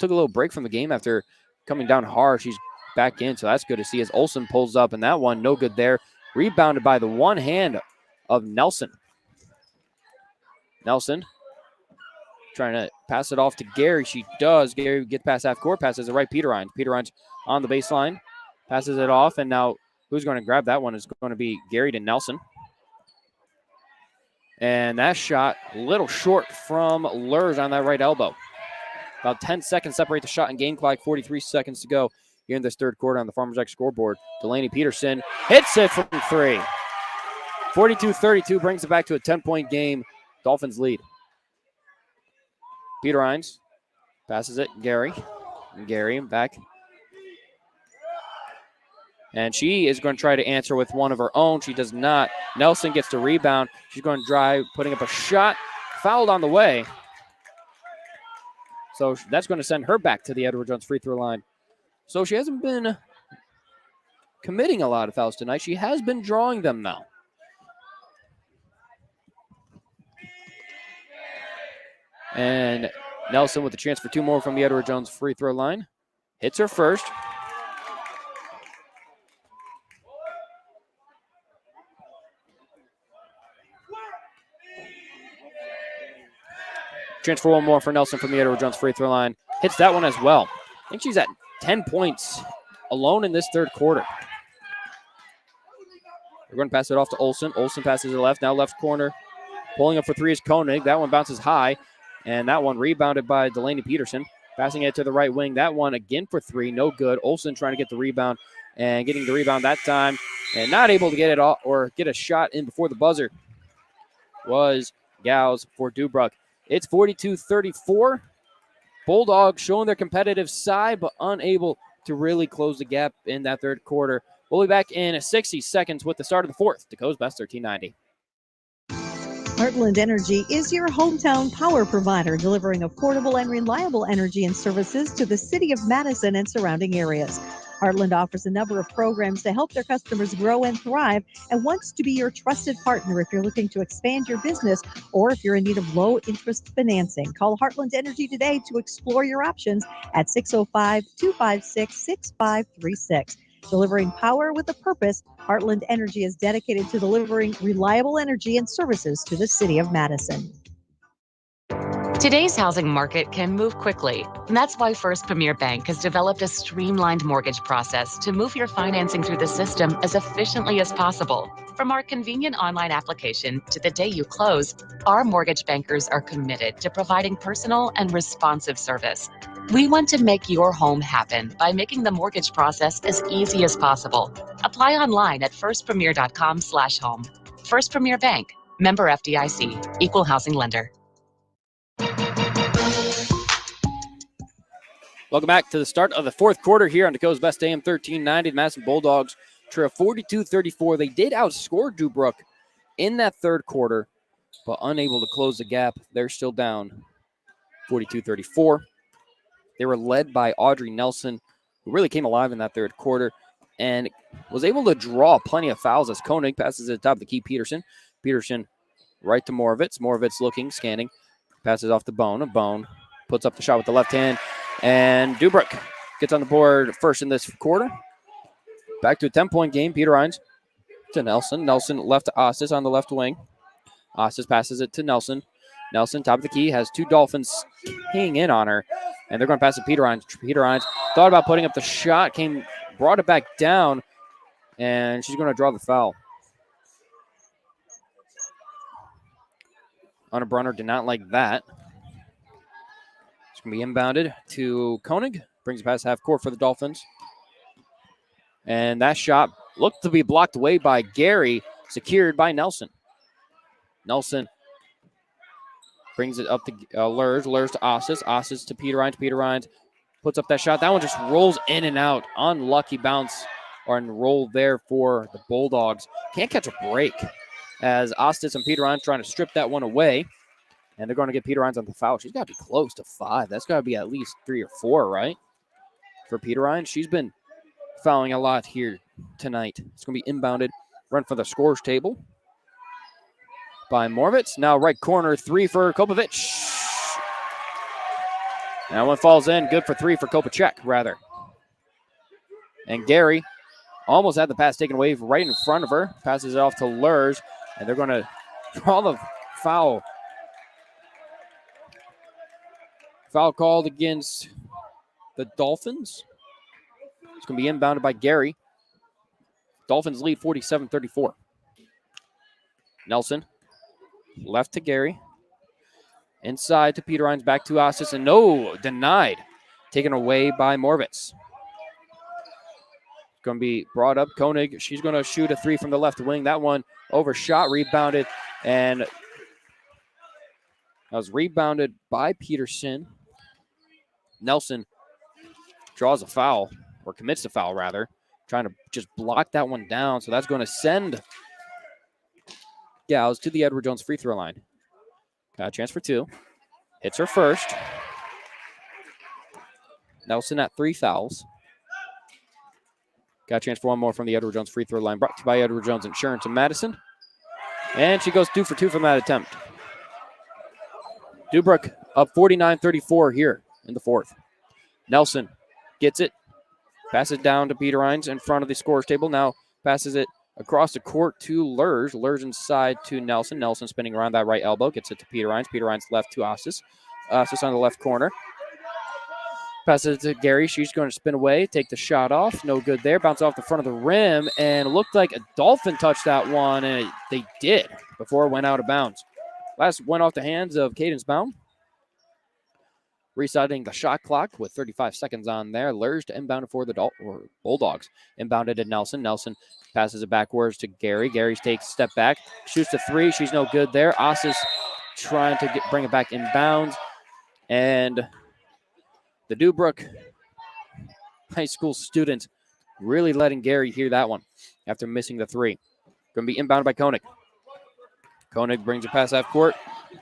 took a little break from the game after coming down hard. She's back in, so that's good to see as Olsen pulls up, and that one no good there. Rebounded by the one hand of Nelson. Nelson trying to pass it off to Gary. She does. Gary gets past half court, passes it right Peter Rhines. Peter Rhines on the baseline, passes it off, and now who's going to grab that one is going to be Gary to Nelson. And that shot a little short from Lurs on that right elbow. About 10 seconds separate the shot and game clock. 43 seconds to go here in this third quarter on the Farmers X scoreboard. Delaney Peterson hits it from three. 42-32 brings it back to a 10-point game. Dolphins lead. Peter Rhines passes it. Gary. And Gary back. And she is going to try to answer with one of her own. She does not. Nelson gets the rebound. She's going to drive, putting up a shot. Fouled on the way. So that's going to send her back to the Edward Jones free throw line. So she hasn't been committing a lot of fouls tonight. She has been drawing them now. And Nelson with a chance for two more from the Edward Jones free throw line. Hits her first. Chance for one more for Nelson from the Edward Jones free throw line. Hits that one as well. I think she's at 10 points alone in this third quarter. We're going to pass it off to Olsen. Olsen passes it left, now left corner. Pulling up for three is Koenig. That one bounces high, and that one rebounded by Delaney Peterson. Passing it to the right wing. That one again for three, no good. Olsen trying to get the rebound, and getting the rebound that time, and not able to get it all or get a shot in before the buzzer was Gauss for Deubrook. It's 42-34. Bulldogs showing their competitive side, but unable to really close the gap in that third quarter. We'll be back in 60 seconds with the start of the fourth. Dakota's Best 1390. Heartland Energy is your hometown power provider, delivering affordable and reliable energy and services to the city of Madison and surrounding areas. Heartland offers a number of programs to help their customers grow and thrive and wants to be your trusted partner if you're looking to expand your business or if you're in need of low-interest financing. Call Heartland Energy today to explore your options at 605-256-6536. Delivering power with a purpose, Heartland Energy is dedicated to delivering reliable energy and services to the city of Madison. Today's housing market can move quickly, and that's why First Premier Bank has developed a streamlined mortgage process to move your financing through the system as efficiently as possible. From our convenient online application to the day you close, our mortgage bankers are committed to providing personal and responsive service. We want to make your home happen by making the mortgage process as easy as possible. Apply online at firstpremier.com/home. First Premier Bank, member FDIC, equal housing lender. Welcome back to the start of the fourth quarter here on Dakota's Best AM 1390. The Madison Bulldogs trail 42-34. They did outscore Deubrook in that third quarter, but unable to close the gap. They're still down 42-34. They were led by Audrey Nelson, who really came alive in that third quarter and was able to draw plenty of fouls as Koenig passes at the top of the key. Peterson right to Moravitz. Moravitz looking, scanning, passes off to Bone. Bone puts up the shot with the left hand. And Deubrook gets on the board first in this quarter. Back to a 10-point game. Peter Rhines to Nelson. Nelson left to Ostis on the left wing. Ostis passes it to Nelson. Nelson, top of the key, has two Dolphins keying in on her. And they're going to pass it to Peter Rhines. Peter Rhines thought about putting up the shot, brought it back down, and she's going to draw the foul. Anna Brunner did not like that. It's going to be inbounded to Koenig. Brings it past half court for the Dolphins. And that shot looked to be blocked away by Gary, secured by Nelson. Nelson brings it up to Lurs. Lurs to Ossis. Ossis to Peter Rhines. Peter Rhines puts up that shot. That one just rolls in and out. Unlucky bounce or roll there for the Bulldogs. Can't catch a break as Ostis and Peter Rhines trying to strip that one away. And they're going to get Peter Rhines on the foul. She's got to be close to 5. That's got to be at least 3 or 4, right? For Peter Rhines. She's been fouling a lot here tonight. It's going to be inbounded. Run for the scores table by Moravitz. Now right corner, 3 for Kopovic. That one falls in. Good for 3 for Kopacek, rather. And Gary almost had the pass taken away right in front of her. Passes it off to Lurs, and they're going to draw the foul. Foul called against the Dolphins. It's going to be inbounded by Gary. Dolphins lead 47-34. Nelson, left to Gary. Inside to Peter Hines, back to Ossis, and no, denied. Taken away by Morvitz. Going to be brought up. Koenig, she's going to shoot a 3 from the left wing. That one overshot, rebounded, and that was rebounded by Peterson. Nelson draws a foul, or commits a foul, rather. Trying to just block that one down. So that's going to send Gals to the Edward Jones free throw line. Got a chance for 2. Hits her first. Nelson at 3 fouls. Got a chance for 1 more from the Edward Jones free throw line. Brought to you by Edward Jones Insurance in Madison. And she goes 2 for 2 from that attempt. Deubrook up 49-34 here in the 4th. Nelson gets it. Passes down to Peter Hines in front of the scorer's table. Now passes it across the court to Lurs. Lurs inside to Nelson. Nelson spinning around that right elbow. Gets it to Peter Hines. Peter Hines left to Ossis. Ossis on the left corner. Passes it to Gary. She's going to spin away. Take the shot off. No good there. Bounce off the front of the rim. And looked like a Dolphin touched that one. And they did before it went out of bounds. Last went off the hands of Cadence Baum. Resetting the shot clock with 35 seconds on there. Lurs to inbound for the Bulldogs. Inbounded to Nelson. Nelson passes it backwards to Gary. Gary takes a step back. Shoots a 3. She's no good there. Ossis trying to bring it back in bounds. And the Deubrook high school student really letting Gary hear that one after missing the 3. Going to be inbounded by Koenig. Koenig brings it past half court.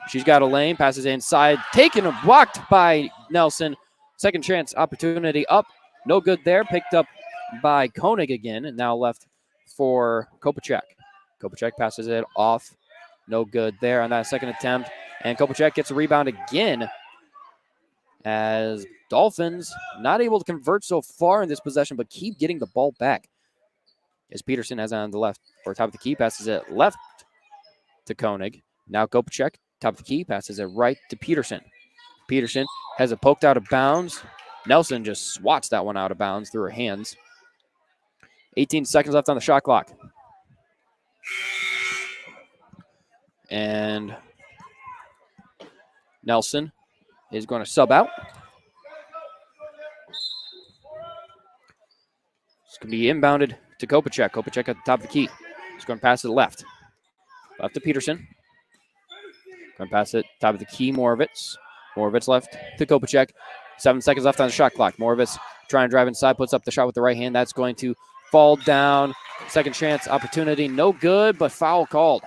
She's got a lane, passes inside, taken and blocked by Nelson. Second chance opportunity up. No good there. Picked up by Koenig again, and now left for Kopacek. Kopacek passes it off. No good there on that second attempt. And Kopacek gets a rebound again as Dolphins not able to convert so far in this possession, but keep getting the ball back. As Peterson has on the left, or top of the key, passes it left to Koenig. Now Kopacek, top of the key, passes it right to Peterson. Peterson has it poked out of bounds. Nelson just swats that one out of bounds through her hands. 18 seconds left on the shot clock. And Nelson is going to sub out. It's going to be inbounded to Kopacek. Kopacek at the top of the key. He's going to pass it left. Left to Peterson. Going to pass it top of the key, Moravitz. Moravitz left to Kopacek. 7 seconds left on the shot clock. Moravitz trying to drive inside, puts up the shot with the right hand. That's going to fall down. Second chance opportunity. No good, but foul called.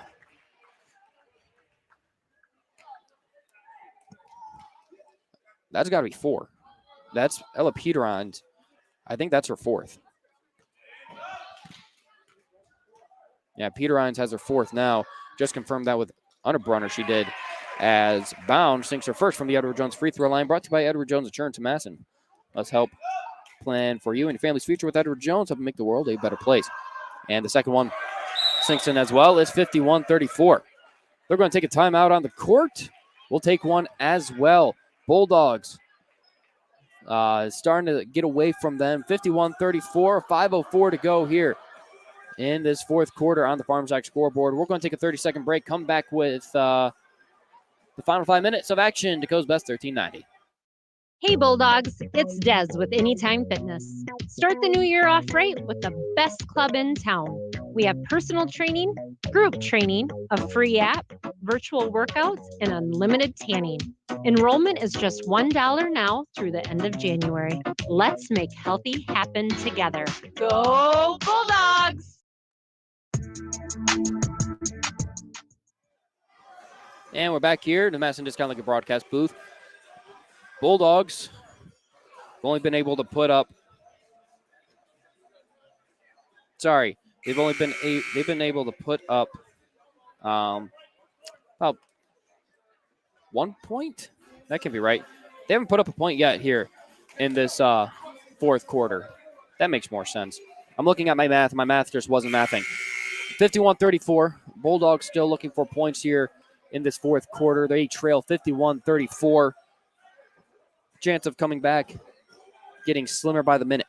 That's got to be 4. That's Ella Peterons. I think that's her 4th. Yeah, Peter Hines has her 4th now. Just confirmed that with Unterbrunner she did. As Bound sinks her first from the Edward Jones free throw line. Brought to you by Edward Jones Insurance in Madison. Let's help plan for you and your family's future with Edward Jones. Help make the world a better place. And the second one sinks in as well. It's 51-34. They're going to take a timeout on the court. We'll take one as well. Bulldogs starting to get away from them. 51-34, 5:04 to go here in this 4th quarter on the Farm Sack scoreboard. We're going to take a 30-second break. Come back with the final 5 minutes of action. Dakota's Best 1390. Hey Bulldogs, it's Des with Anytime Fitness. Start the new year off right with the best club in town. We have personal training, group training, a free app, virtual workouts, and unlimited tanning. Enrollment is just $1 now through the end of January. Let's make healthy happen together. Go Bulldogs! And we're back here in the Madison Discount Liquor broadcast booth. Bulldogs have only been able to put up. Sorry, they've been able to put up about 1 point. That can be right. They haven't put up a point yet here in this fourth quarter. That makes more sense. I'm looking at my math. My math just wasn't mathing. 51-34. Bulldogs still looking for points here in this fourth quarter. They trail 51-34. Chance of coming back getting slimmer by the minute.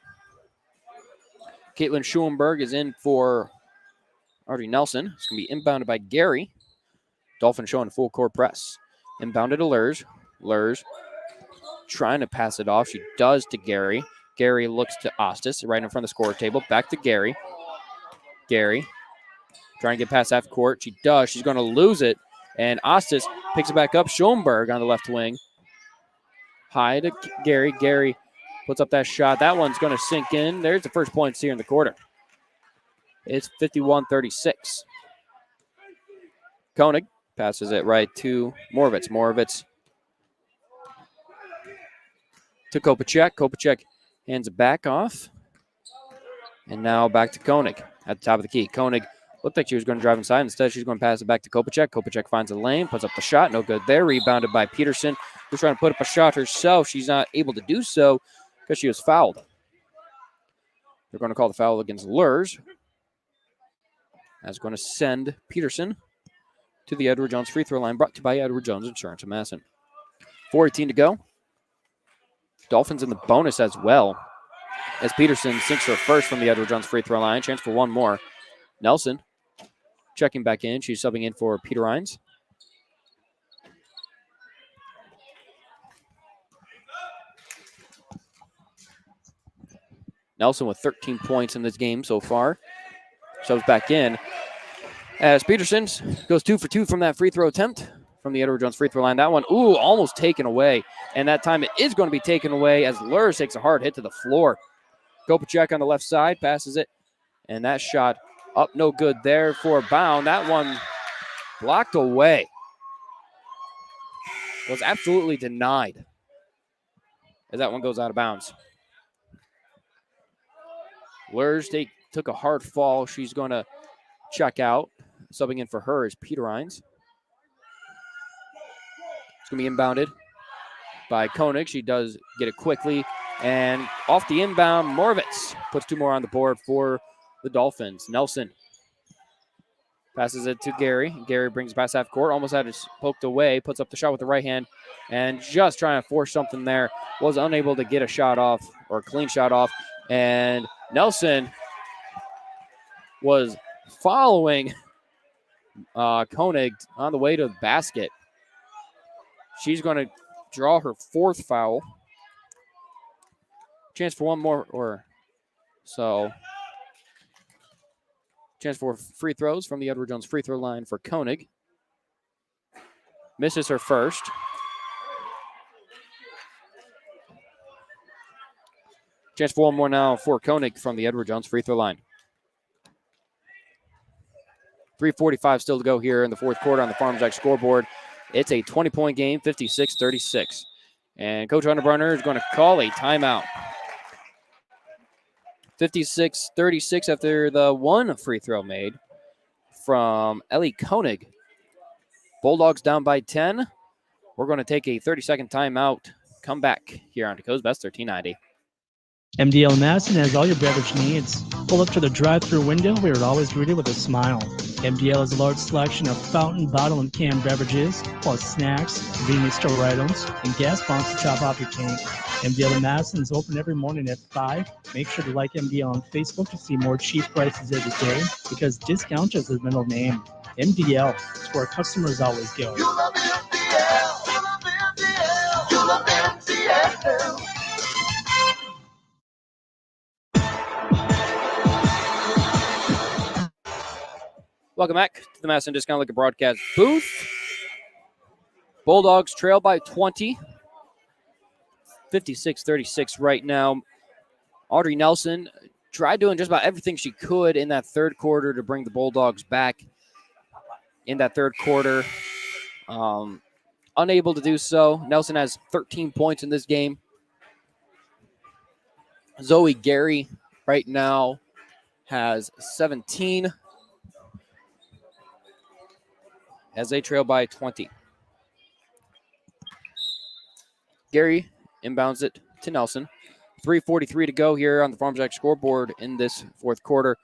Caitlin Schulenberg is in for Audrey Nelson. It's going to be inbounded by Gary. Dolphins showing full court press. Inbounded to Lurs. Lurs trying to pass it off. She does to Gary. Gary looks to Ostis right in front of the score table. Back to Gary. Gary trying to get past half court. She does. She's going to lose it. And Ostis picks it back up. Schoenberg on the left wing. High to Gary. Gary puts up that shot. That one's going to sink in. There's the first points here in the quarter. It's 51-36. Koenig passes it right to Moravitz. Moravitz to Kopacek. Kopacek hands it back off. And now back to Koenig at the top of the key. Koenig looked like she was going to drive inside. Instead, she's going to pass it back to Kopacek. Kopacek finds a lane, puts up the shot. No good there. Rebounded by Peterson, who's trying to put up a shot herself. She's not able to do so because she was fouled. They're going to call the foul against Lurs. That's going to send Peterson to the Edward Jones free throw line, brought to you by Edward Jones Insurance of Madison. 4:18 to go. Dolphins in the bonus as well, as Peterson sinks her first from the Edward Jones free throw line. Chance for one more. Nelson checking back in. She's subbing in for Peter Rhines. Nelson with 13 points in this game so far. Shoves back in as Peterson goes 2 for 2 from that free throw attempt from the Edward Jones free throw line. That one, almost taken away. And that time it is going to be taken away as Lurs takes a hard hit to the floor. Kopacek on the left side, passes it. And that shot up no good there for a bound. That one blocked away. Was absolutely denied as that one goes out of bounds. Lurs took a hard fall. She's going to check out. Subbing in for her is Peter Rhines. It's going to be inbounded by Koenig. She does get it quickly. And off the inbound, Moravitz puts 2 more on the board for the Dolphins. Nelson passes it to Gary. Gary brings past half court. Almost had it poked away. Puts up the shot with the right hand. And just trying to force something there. Was unable to get a shot off or a clean shot off. And Nelson was following Koenig on the way to the basket. She's going to draw her 4th foul. Chance for one more chance for free throws from the Edward Jones free throw line for Koenig. Misses her first. Chance for one more now for Koenig from the Edward Jones free throw line. 3:45 still to go here in the fourth quarter on the Farmers X scoreboard. It's a 20-point game, 56-36. And Coach Underbrunner is going to call a timeout. 56-36 after the one free throw made from Ellie Koenig. Bulldogs down by 10. We're going to take a 30-second timeout. Come back here on Dakota's Best 1390. MDL Madison has all your beverage needs. Pull up to the drive-thru window where you're always greeted with a smile. MDL has a large selection of fountain, bottle, and canned beverages, plus snacks, convenience store items, and gas pumps to top off your tank. MDL in Madison is open every morning at 5. Make sure to like MDL on Facebook to see more cheap prices every day, because discount is their middle name. MDL is where customers always go. You love MDL. You love MDL. You love MDL. Welcome back to the Madison Discount Liquor broadcast booth. Bulldogs trail by 20. 56-36 right now. Audrey Nelson tried doing just about everything she could in that third quarter to bring the Bulldogs back in that third quarter. Unable to do so. Nelson has 13 points in this game. Zoe Gary right now has 17 as they trail by 20. Gary inbounds it to Nelson. 3:43 to go here on the Farmers X scoreboard in this fourth quarter.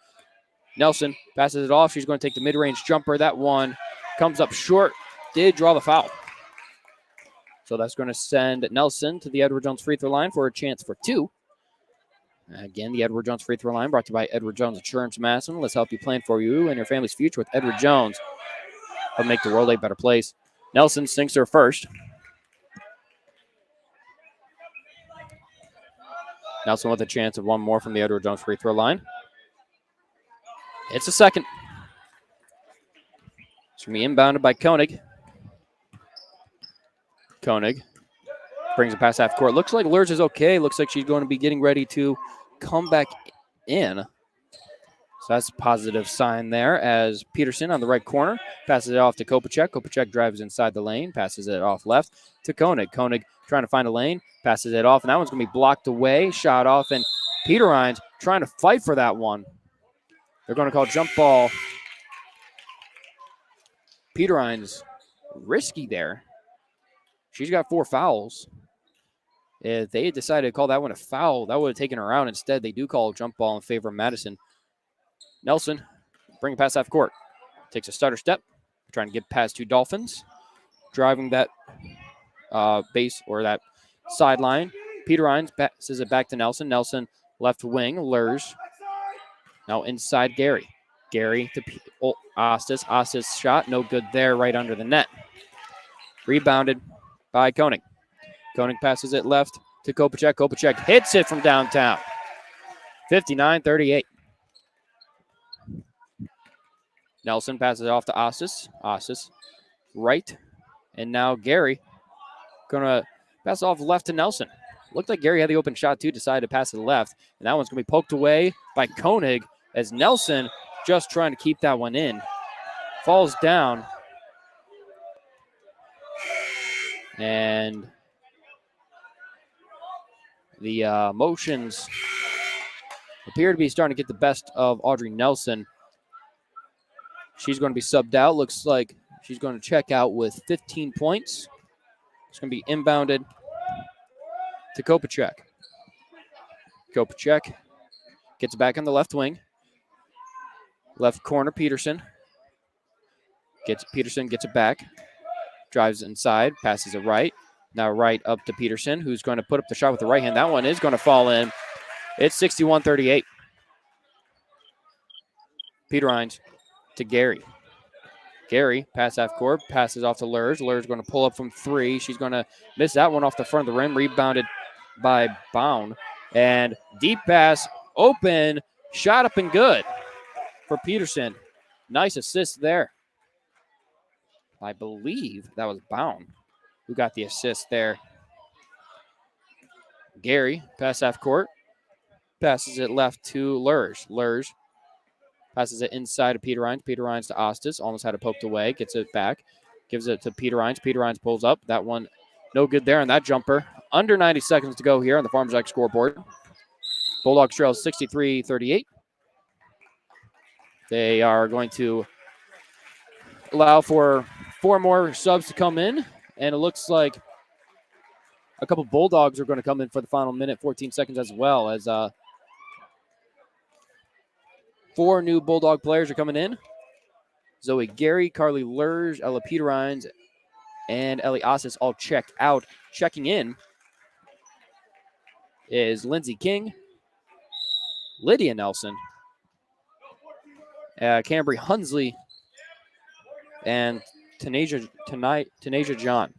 Nelson passes it off. She's going to take the mid-range jumper. That one comes up short. Did draw the foul. So that's going to send Nelson to the Edward Jones free throw line for a chance for 2. Again, the Edward Jones free throw line brought to you by Edward Jones Insurance Madison. Let's help you plan for you and your family's future with Edward Jones. Help make the world a better place. Nelson sinks her first. Nelson with a chance of one more from the Edward Jones free throw line. It's a second. It's going to be inbounded by Koenig. Koenig brings it past half court. Looks like Lurs is okay. Looks like she's going to be getting ready to come back in. So that's a positive sign there as Peterson on the right corner passes it off to Kopacek. Kopacek drives inside the lane, passes it off left to Koenig. Koenig trying to find a lane, passes it off, and that one's going to be blocked away, shot off, and Peter Rhines trying to fight for that one. They're going to call jump ball. Peter Rhines risky there. She's got 4 fouls. If they had decided to call that one a foul, that would have taken her out. Instead, they do call a jump ball in favor of Madison. Nelson, bring it past half court. Takes a stutter step, trying to get past 2 Dolphins. Driving that base or that sideline. Peter Rhines passes it back to Nelson. Nelson, left wing, Lurs. Now inside Gary. Gary to Ostis. Ostis shot, no good there, right under the net. Rebounded by Koenig. Koenig passes it left to Kopacek. Kopacek hits it from downtown. 59-38. Nelson passes it off to Ostis. Ostis right. And now Gary going to pass off left to Nelson. Looked like Gary had the open shot too, decided to pass it left. And that one's going to be poked away by Koenig as Nelson just trying to keep that one in. Falls down. And the motions appear to be starting to get the best of Audrey Nelson. She's going to be subbed out. Looks like she's going to check out with 15 points. It's going to be inbounded to Kopacek. Kopacek gets it back on the left wing. Left corner, Peterson. Peterson gets it back. Drives inside, passes it right. Now right up to Peterson, who's going to put up the shot with the right hand. That one is going to fall in. It's 61-38. Peter Rhines to Gary. Gary, pass half court, passes off to Lurs. Lurs going to pull up from 3. She's going to miss that one off the front of the rim. Rebounded by Bound. And deep pass, open, shot up and good for Peterson. Nice assist there. I believe that was Bound who got the assist there. Gary, pass half court, passes it left to Lurs. Lurs passes it inside to Peter Rhines. Peter Rhines to Ostis. Almost had it poked away. Gets it back. Gives it to Peter Rhines. Peter Rhines pulls up. That one, no good there on that jumper. Under 90 seconds to go here on the Farmers X scoreboard. Bulldogs trail 63-38. They are going to allow for 4 more subs to come in. And it looks like a couple Bulldogs are going to come in for the final minute, 14 seconds as well, as 4 new Bulldog players are coming in. Zoe Gary, Carly Lurge, Ella Peter Rhines, and Ellie Ossis all check out. Checking in is Lindsey King, Lydia Nelson, Cambry Hunsley, and Tanasia John.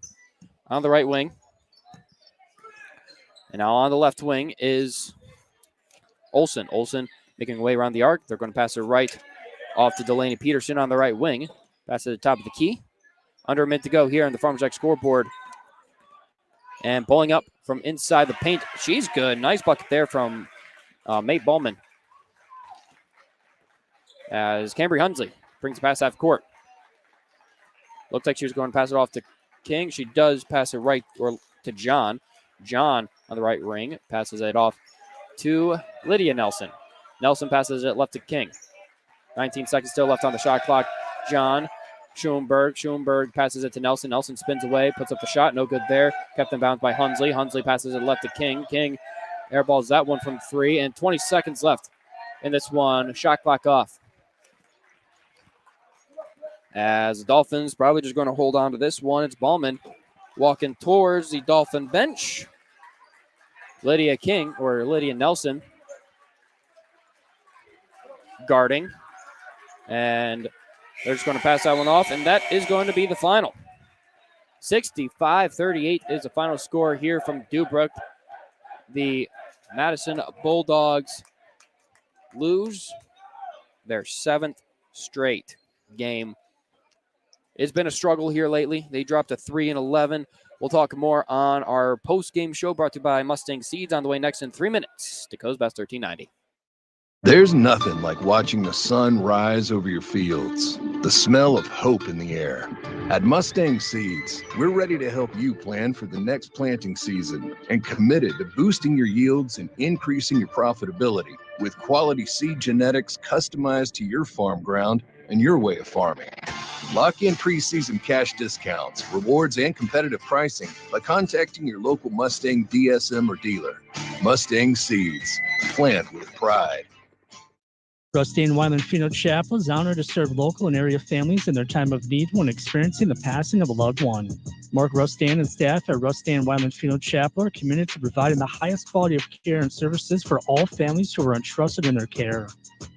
On the right wing. And now on the left wing is Olsen. Olsen making way around the arc. They're going to pass it right off to Delaney Peterson on the right wing. Pass to the top of the key. Under a minute to go here on the Farmers X scoreboard. And pulling up from inside the paint. She's good. Nice bucket there from Mate Ballman. As Cambry Hunsley brings it past half court. Looked like she was going to pass it off to King. She does pass it right to John. John on the right ring passes it off to Lydia Nelson. Nelson passes it left to King. 19 seconds still left on the shot clock. John Schoenberg passes it to Nelson. Nelson spins away, puts up the shot. No good there. Kept in bounds by Hunsley. Hunsley passes it left to King. King airballs that one from 3, and 20 seconds left in this one. Shot clock off. As the Dolphins probably just going to hold on to this one. It's Ballman walking towards the Dolphin bench. Lydia Nelson guarding. And they're just going to pass that one off, and that is going to be the final. 65-38 is the final score here from Deubrook. The Madison Bulldogs lose their 7th straight game. It's been a struggle here lately. They dropped to 3-11. We'll talk more on our post-game show brought to you by Mustang Seeds on the way next in 3 minutes. Dakota's Best 1390. There's nothing like watching the sun rise over your fields, the smell of hope in the air. At Mustang Seeds, we're ready to help you plan for the next planting season and committed to boosting your yields and increasing your profitability with quality seed genetics customized to your farm ground and your way of farming. Lock in preseason cash discounts, rewards, and competitive pricing by contacting your local Mustang DSM or dealer. Mustang Seeds, plant with pride. Rusty and Wyland Funeral Chapel is honored to serve local and area families in their time of need when experiencing the passing of a loved one. Mark Rustan and staff at Rustan Wyland Funeral Chapel are committed to providing the highest quality of care and services for all families who are entrusted in their care.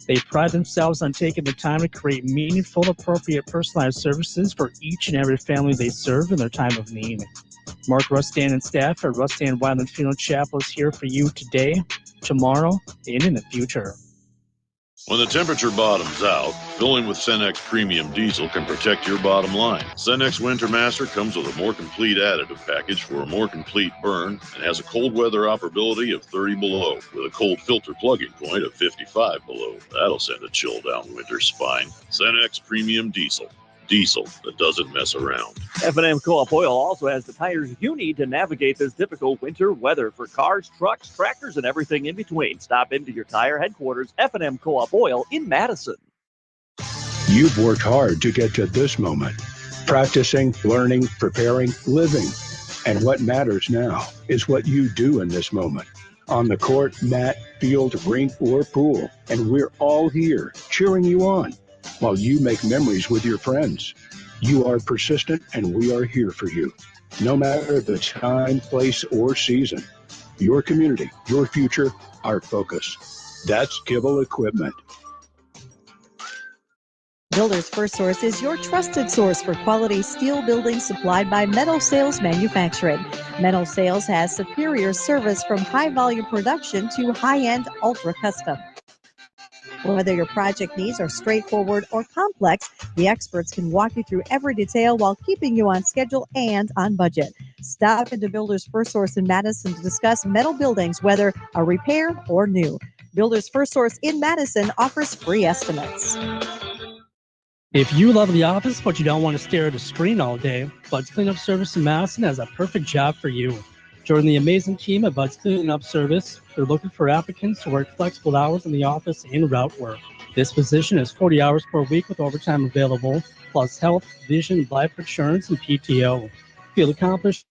They pride themselves on taking the time to create meaningful, appropriate, personalized services for each and every family they serve in their time of need. Mark Rustan and staff at Rustan Wyland Funeral Chapel is here for you today, tomorrow, and in the future. When the temperature bottoms out, filling with Cenex Premium Diesel can protect your bottom line. Cenex Winter Master comes with a more complete additive package for a more complete burn and has a cold weather operability of 30 below with a cold filter plugging point of 55 below. That'll send a chill down winter's spine. Cenex Premium Diesel. Diesel that doesn't mess around. F&M Co-op Oil also has the tires you need to navigate this difficult winter weather for cars, trucks, tractors, and everything in between. Stop into your tire headquarters, F&M Co-op Oil in Madison. You've worked hard to get to this moment. Practicing, learning, preparing, living. And what matters now is what you do in this moment. On the court, mat, field, rink, or pool. And we're all here cheering you on while you make memories with your friends. You are persistent, and we are here for you. No matter the time, place, or season. Your community, your future, our focus. That's Kibble Equipment. Builders First Source is your trusted source for quality steel buildings supplied by Metal Sales Manufacturing. Metal Sales has superior service from high-volume production to high-end ultra-custom. Whether your project needs are straightforward or complex, the experts can walk you through every detail while keeping you on schedule and on budget. Stop into Builders First Source in Madison to discuss metal buildings, whether a repair or new. Builders First Source in Madison offers free estimates. If you love the office but you don't want to stare at a screen all day, Bud's Cleanup Service in Madison has a perfect job for you. Join the amazing team at Bud's Cleanup Service. They're looking for applicants to work flexible hours in the office and route work. This position is 40 hours per week with overtime available, plus health, vision, life insurance, and PTO. Feel accomplished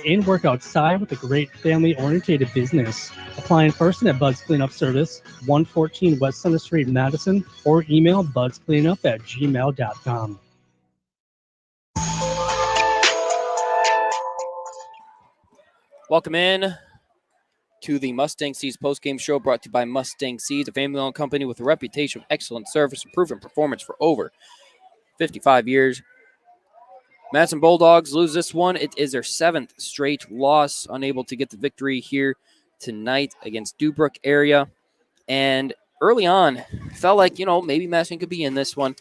and work outside with a great family-oriented business. Apply in person at Bud's Cleanup Service, 114 West Center Street, Madison, or email budscleanup@gmail.com. Welcome in to the Mustang Seeds postgame show brought to you by Mustang Seeds, a family-owned company with a reputation of excellent service and proven performance for over 55 years. Madison Bulldogs lose this one. It is their 7th straight loss, unable to get the victory here tonight against Deubrook area. And early on, felt like, maybe Madison could be in this one.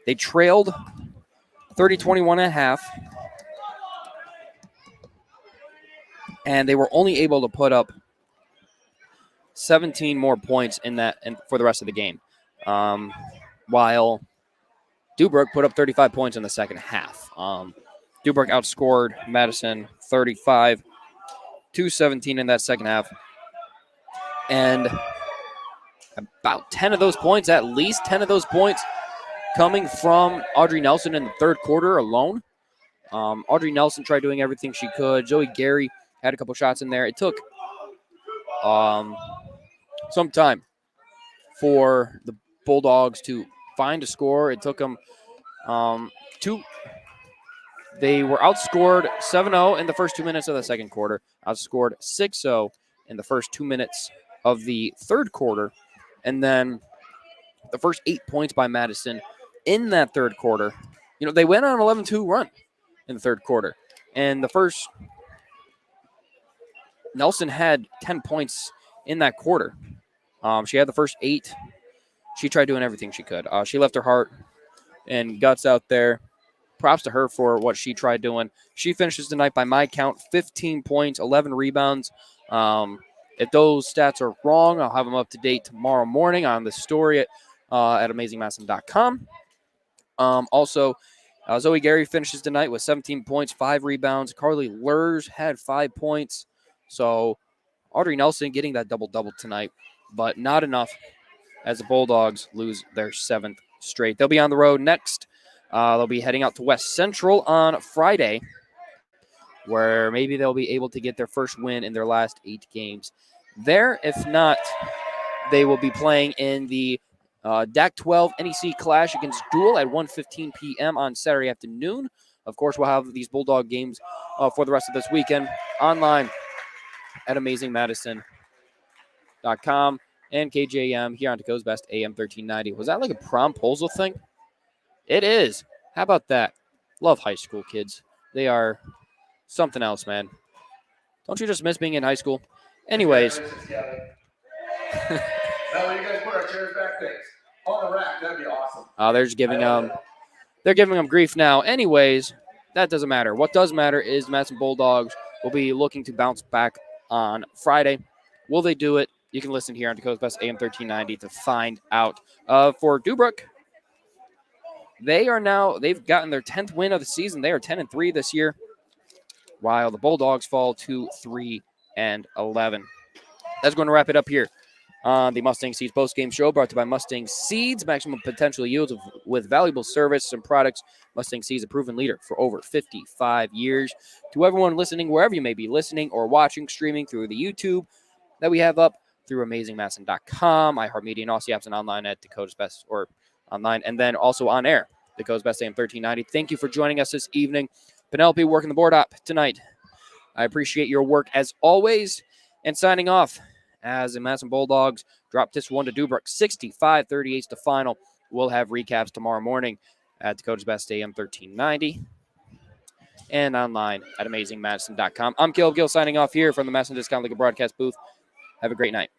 They trailed 30-21 and a half. And they were only able to put up 17 more points in that and for the rest of the game. While Deubrook put up 35 points in the second half. Deubrook outscored Madison 35-17 in that second half. And about 10 of those points, at least 10 of those points, coming from Audrey Nelson in the third quarter alone. Audrey Nelson tried doing everything she could. Zoe Gary had a couple shots in there. It took some time for the Bulldogs to find a score. It took them they were outscored 7-0 in the first 2 minutes of the second quarter, outscored 6-0 in the first 2 minutes of the third quarter, and then the first 8 points by Madison in that third quarter. They went on an 11-2 run in the third quarter, and Nelson had 10 points in that quarter. She had the first 8. She tried doing everything she could. She left her heart and guts out there. Props to her for what she tried doing. She finishes the night by my count, 15 points, 11 rebounds. If those stats are wrong, I'll have them up to date tomorrow morning on the story at amazingmadison.com. Also, Zoe Gary finishes the night with 17 points, 5 rebounds. Carly Lurs had 5 points. So Audrey Nelson getting that double-double tonight, but not enough as the Bulldogs lose their 7th straight. They'll be on the road next. They'll be heading out to West Central on Friday, where maybe they'll be able to get their first win in their last 8 games there. If not, they will be playing in the DAC 12 NEC Clash against Dual at 1:15 p.m. on Saturday afternoon. Of course, we'll have these Bulldog games for the rest of this weekend online at amazingmadison.com and KJM here on Dakota's Best AM 1390. Was that like a promposal thing? It is. How about that? Love high school kids. They are something else, man. Don't you just miss being in high school? Anyways. Now, when you guys put our chairs back, thanks. On the rack, that'd be awesome. They're giving them grief now. Anyways, that doesn't matter. What does matter is Madison Bulldogs will be looking to bounce back on Friday. Will they do it? You can listen here on Dakota's Best AM 1390 to find out. For Deubrook, they've gotten their 10th win of the season. They are 10-3 this year, while the Bulldogs fall to 3-11. That's going to wrap it up here on the Mustang Seeds postgame show, brought to you by Mustang Seeds. Maximum potential yields with valuable service and products. Mustang Seeds, a proven leader for over 55 years. To everyone listening, wherever you may be listening or watching, streaming through the YouTube that we have up through amazingmadison.com, iHeartMedia, and also apps and online at Dakota's Best, or online, and then also on air, Dakota's Best AM 1390. Thank you for joining us this evening. Penelope working the board up tonight. I appreciate your work as always. And signing off as the Madison Bulldogs drop this one to Deubrook, 65-38 to final. We'll have recaps tomorrow morning at Dakota's Best AM 1390 and online at amazingmadison.com. I'm Caleb Gill signing off here from the Madison Discount League broadcast booth. Have a great night.